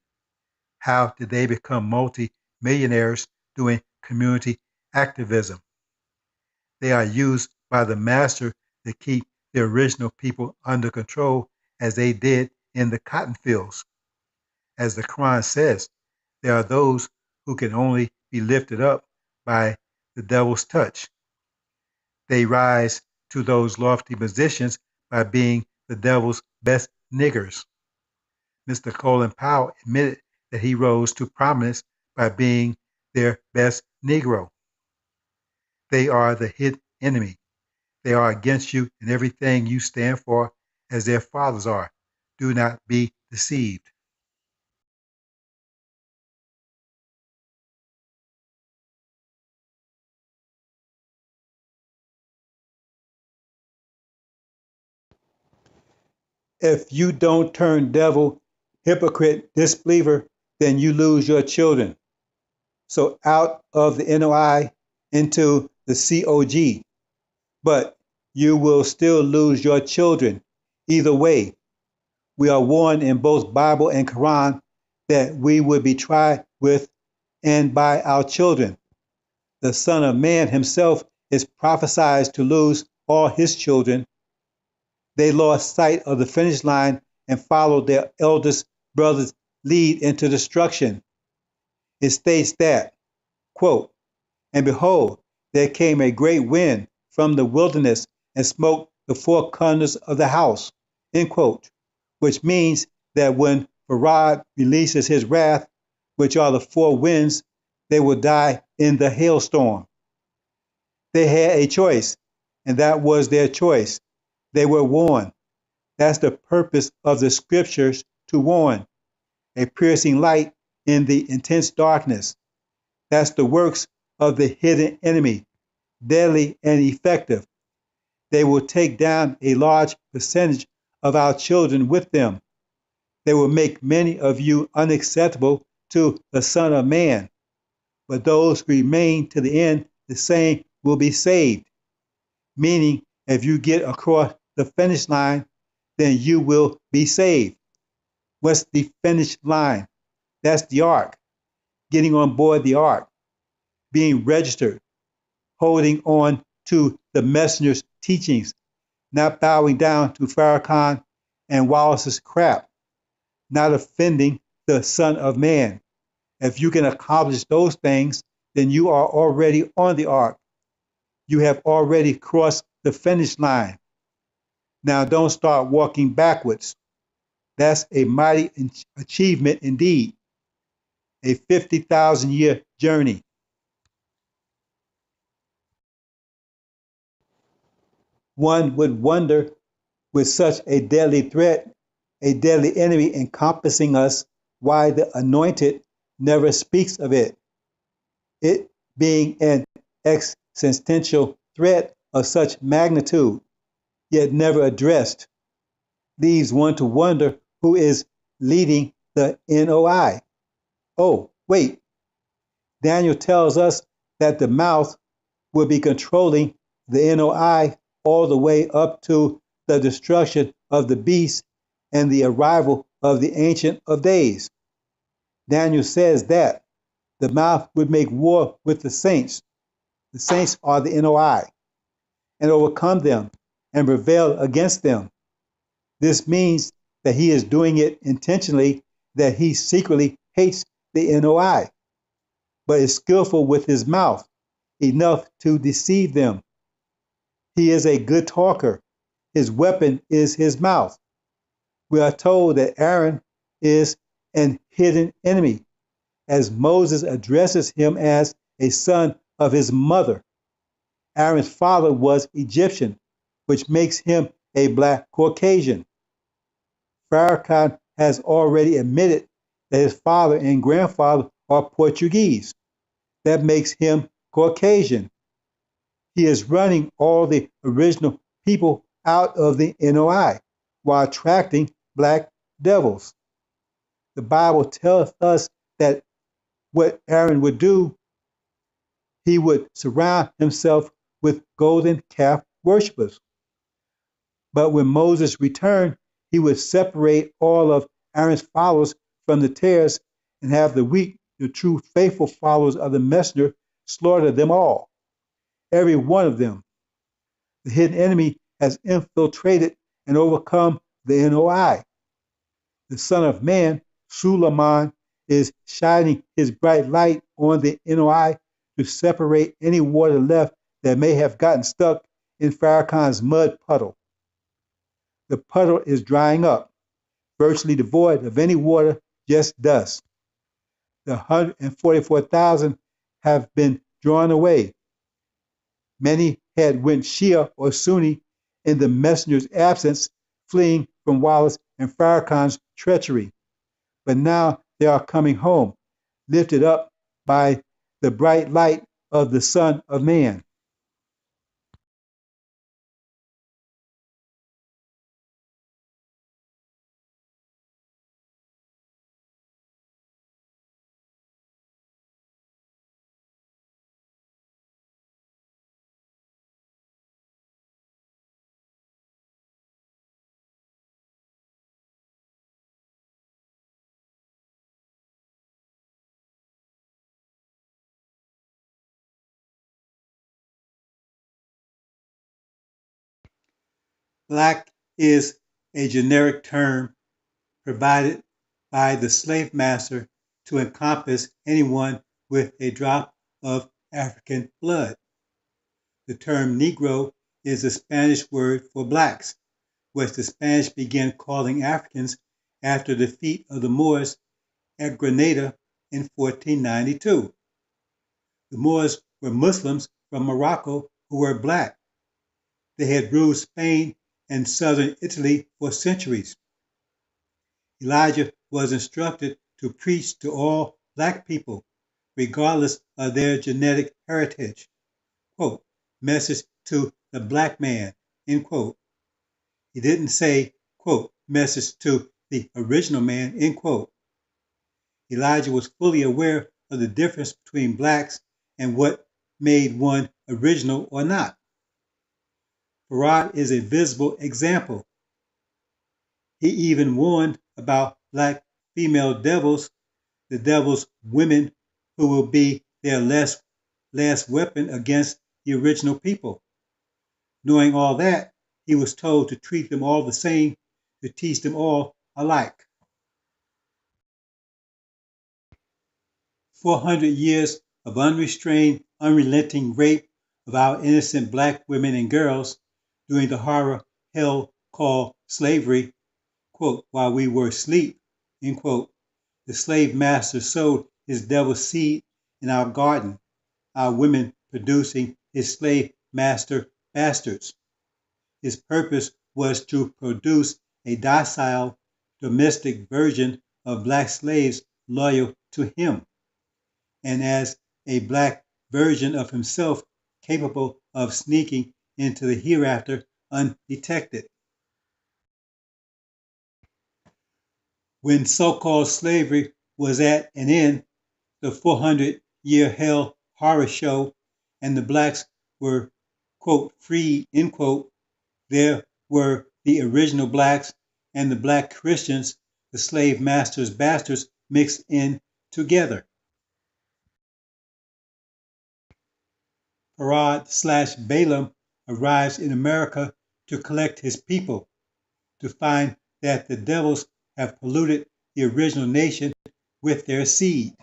How did they become multi-millionaires doing community activism? They are used by the master to keep the original people under control as they did in the cotton fields. As the Quran says, there are those who can only be lifted up by the devil's touch. They rise to those lofty positions by being the devil's best niggers. Mr. Colin Powell admitted that he rose to prominence by being their best Negro. They are the hidden enemy. They are against you in everything you stand for, as their fathers are. Do not be deceived. If you don't turn devil, hypocrite, disbeliever, then you lose your children. So out of the NOI into the COG. But you will still lose your children. Either way, we are warned in both Bible and Quran that we would be tried with and by our children. The Son of Man himself is prophesied to lose all his children. They lost sight of the finish line and followed their eldest brother's lead into destruction. It states that, quote, and behold, there came a great wind from the wilderness and smote the four corners of the house, end quote, which means that when Farad releases his wrath, which are the four winds, they will die in the hailstorm. They had a choice, and that was their choice. They were warned. That's the purpose of the scriptures, to warn, a piercing light in the intense darkness. That's the works of the hidden enemy, deadly and effective. They will take down a large percentage of our children with them. They will make many of you unacceptable to the Son of Man. But those who remain to the end, the same will be saved. Meaning, if you get across the finish line, then you will be saved. What's the finish line? That's the ark. Getting on board the ark, being registered, holding on to the messenger's teachings, not bowing down to Farrakhan and Wallace's crap, not offending the Son of Man. If you can accomplish those things, then you are already on the ark. You have already crossed the finish line. Now don't start walking backwards. That's a mighty achievement indeed. A 50,000-year journey. One would wonder, with such a deadly threat, a deadly enemy encompassing us, why the anointed never speaks of it. It being an existential threat of such magnitude, yet never addressed, leaves one to wonder who is leading the NOI. Oh, wait. Daniel tells us that the mouth will be controlling the NOI all the way up to the destruction of the beast and the arrival of the Ancient of Days. Daniel says that the mouth would make war with the saints. The saints are the NOI, and overcome them and prevail against them. This means that he is doing it intentionally, that he secretly hates the NOI, but is skillful with his mouth, enough to deceive them. He is a good talker. His weapon is his mouth. We are told that Aaron is an hidden enemy, as Moses addresses him as a son of his mother. Aaron's father was Egyptian, which makes him a black Caucasian. Farrakhan has already admitted that his father and grandfather are Portuguese. That makes him Caucasian. He is running all the original people out of the NOI while attracting black devils. The Bible tells us that what Aaron would do, he would surround himself with golden calf worshippers. But when Moses returned, he would separate all of Aaron's followers from the tares and have the weak, the true faithful followers of the messenger, slaughter them all, every one of them. The hidden enemy has infiltrated and overcome the NOI. The Son of Man, Suleiman, is shining his bright light on the NOI to separate any water left that may have gotten stuck in Farrakhan's mud puddle. The puddle is drying up, virtually devoid of any water, just dust. The 144,000 have been drawn away. Many had went Shia or Sunni in the messenger's absence, fleeing from Wallace and Farrakhan's treachery. But now they are coming home, lifted up by the bright light of the Son of Man. Black is a generic term provided by the slave master to encompass anyone with a drop of African blood. The term Negro is the Spanish word for blacks, which the Spanish began calling Africans after the defeat of the Moors at Granada in 1492. The Moors were Muslims from Morocco who were black. They had ruled Spain and southern Italy for centuries. Elijah was instructed to preach to all black people, regardless of their genetic heritage. Quote, message to the black man, end quote. He didn't say, quote, message to the original man, end quote. Elijah was fully aware of the difference between blacks and what made one original or not. Farad is a visible example. He even warned about black female devils, the devil's women who will be their last weapon against the original people. Knowing all that, he was told to treat them all the same, to teach them all alike. 400 years of unrestrained, unrelenting rape of our innocent black women and girls during the horror hell called slavery, quote, while we were asleep, end quote. The slave master sowed his devil's seed in our garden, our women producing his slave master bastards. His purpose was to produce a docile, domestic version of black slaves loyal to him, and as a black version of himself capable of sneaking into the hereafter undetected. When so-called slavery was at an end, the 400-year hell horror show, and the blacks were, quote, freed, end quote, there were the original blacks and the black Christians, the slave masters' bastards, mixed in together. Farad/Balaam arrives in America to collect his people, to find that the devils have polluted the original nation with their seed.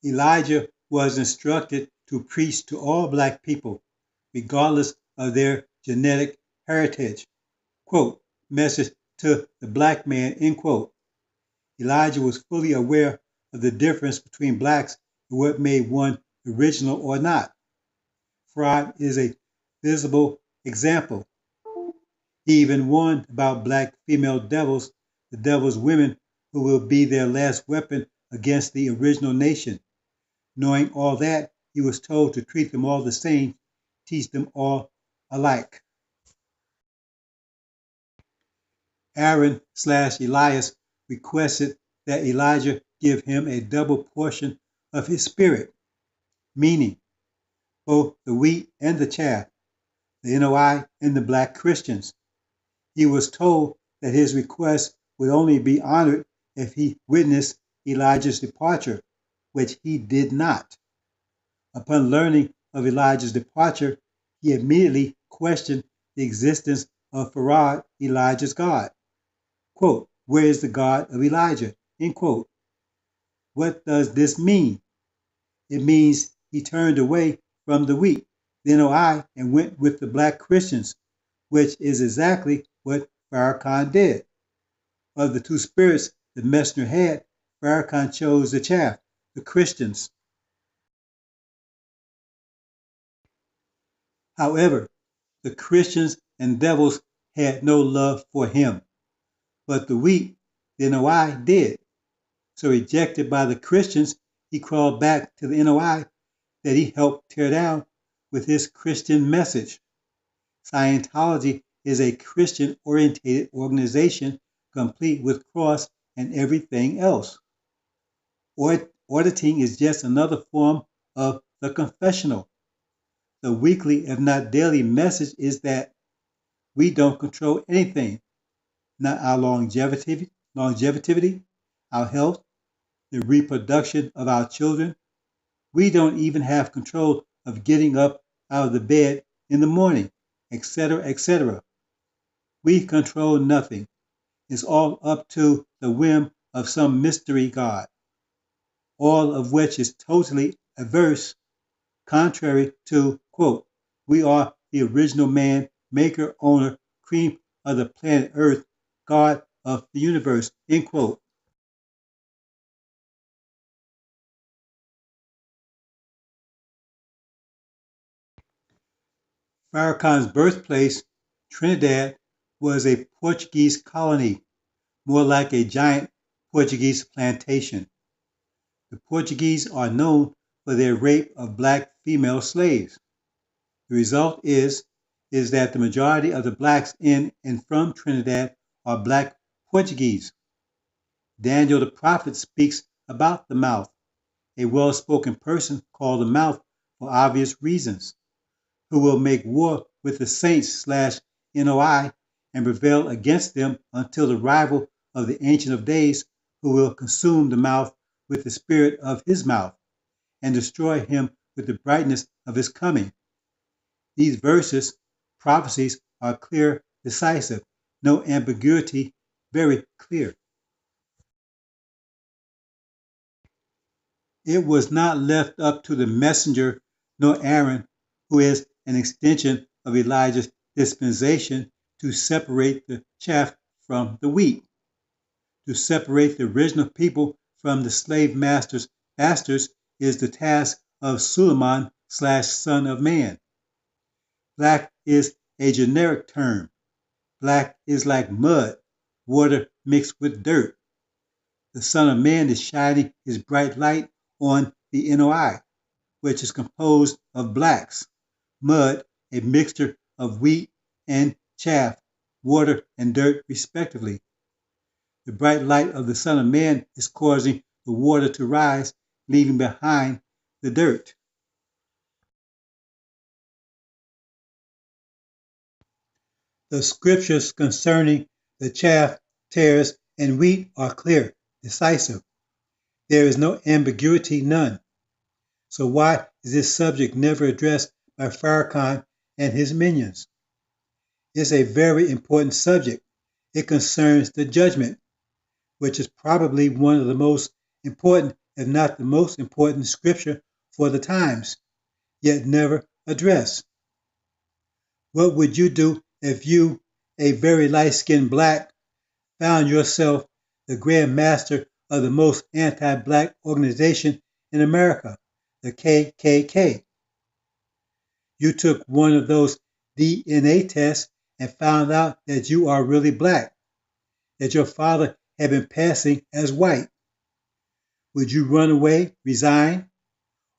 Elijah was instructed to preach to all black people, regardless of their genetic heritage. Quote, message to the black man, end quote. Elijah was fully aware of the difference between blacks and what made one original or not. Fraud is a visible example. He even warned about black female devils, the devil's women who will be their last weapon against the original nation. Knowing all that, he was told to treat them all the same, teach them all alike. Aaron/Elias requested that Elijah give him a double portion of his spirit, meaning both the wheat and the chaff, the NOI and the black Christians. He was told that his request would only be honored if he witnessed Elijah's departure, which he did not. Upon learning of Elijah's departure, he immediately questioned the existence of Farad, Elijah's God. Quote, where is the God of Elijah? End quote. What does this mean? It means he turned away from the wheat, the NOI, and went with the black Christians, which is exactly what Farrakhan did. Of the two spirits the messenger had, Farrakhan chose the chaff, the Christians. However, the Christians and devils had no love for him, but the wheat, the NOI, did. So rejected by the Christians, he crawled back to the NOI that he helped tear down with his Christian message. Scientology is a Christian-oriented organization complete with cross and everything else. Auditing is just another form of the confessional. The weekly, if not daily, message is that we don't control anything, not our longevity, our health, the reproduction of our children. We don't even have control of getting up out of the bed in the morning, etc., etc. We control nothing. It's all up to the whim of some mystery God, all of which is totally averse, contrary to, quote, we are the original man, maker, owner, cream of the planet Earth, God of the universe, end quote. Farrakhan's birthplace, Trinidad, was a Portuguese colony, more like a giant Portuguese plantation. The Portuguese are known for their rape of black female slaves. The result is that the majority of the blacks in and from Trinidad are black Portuguese. Daniel the prophet speaks about the mouth, a well-spoken person called the mouth for obvious reasons, who will make war with the saints/NOI and prevail against them until the arrival of the Ancient of Days, who will consume the mouth with the spirit of his mouth and destroy him with the brightness of his coming. These prophecies are clear, decisive, no ambiguity, very clear. It was not left up to the messenger nor Aaron, who is an extension of Elijah's dispensation, to separate the chaff from the wheat, to separate the original people from the slave masters' bastards is the task of Suleiman/Son of Man. Black is a generic term. Black is like mud, water mixed with dirt. The Son of Man is shining his bright light on the NOI, which is composed of blacks, mud, a mixture of wheat and chaff, water and dirt respectively. The bright light of the Son of Man is causing the water to rise, leaving behind the dirt. The scriptures concerning the chaff, tares, and wheat are clear, decisive. There is no ambiguity, none. So why is this subject never addressed by Farrakhan and his minions? It's a very important subject. It concerns the judgment, which is probably one of the most important, if not the most important scripture for the times, yet never addressed. What would you do if you, a very light-skinned black, found yourself the grand master of the most anti-black organization in America, the KKK? You took one of those DNA tests and found out that you are really black, that your father had been passing as white. Would you run away, resign,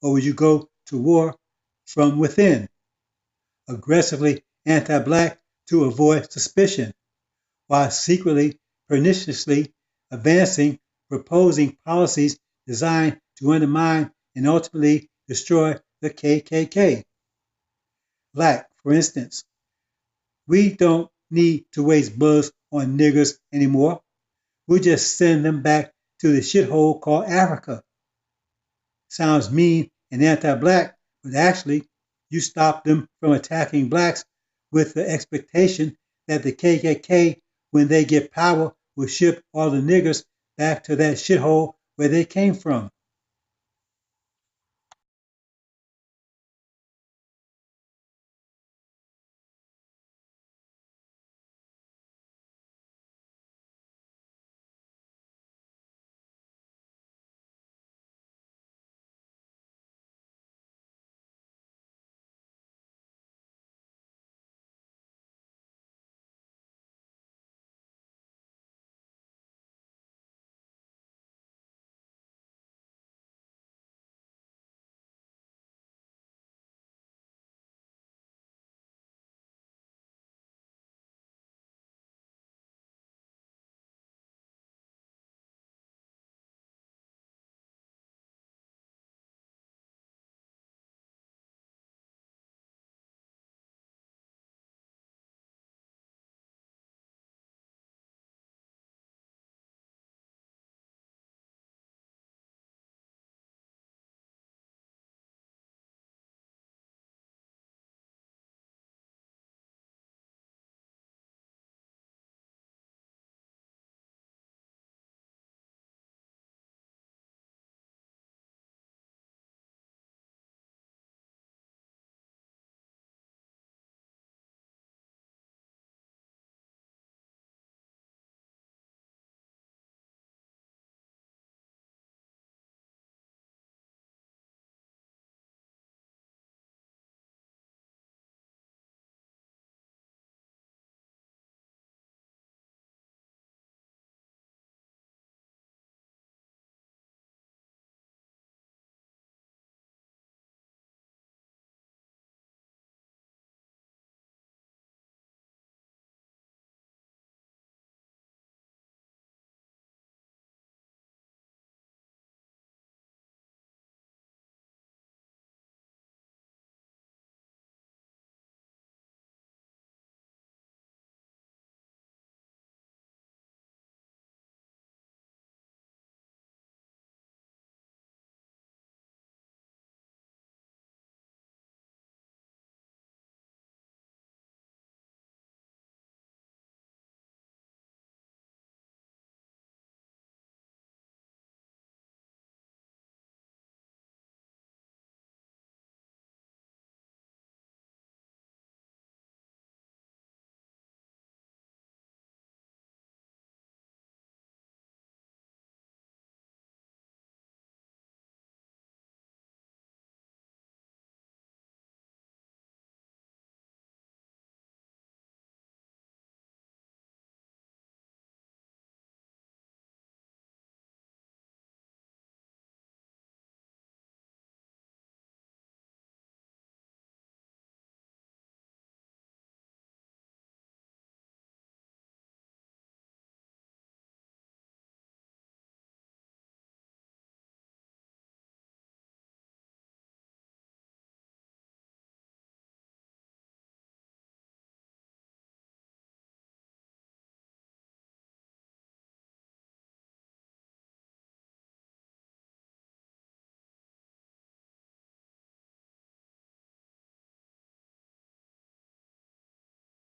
or would you go to war from within, aggressively anti-black to avoid suspicion, while secretly, perniciously advancing, proposing policies designed to undermine and ultimately destroy the KKK? Black, for instance. We don't need to waste bullets on niggers anymore. We'll just send them back to the shithole called Africa. Sounds mean and anti-black, but actually, you stop them from attacking blacks with the expectation that the KKK, when they get power, will ship all the niggers back to that shithole where they came from.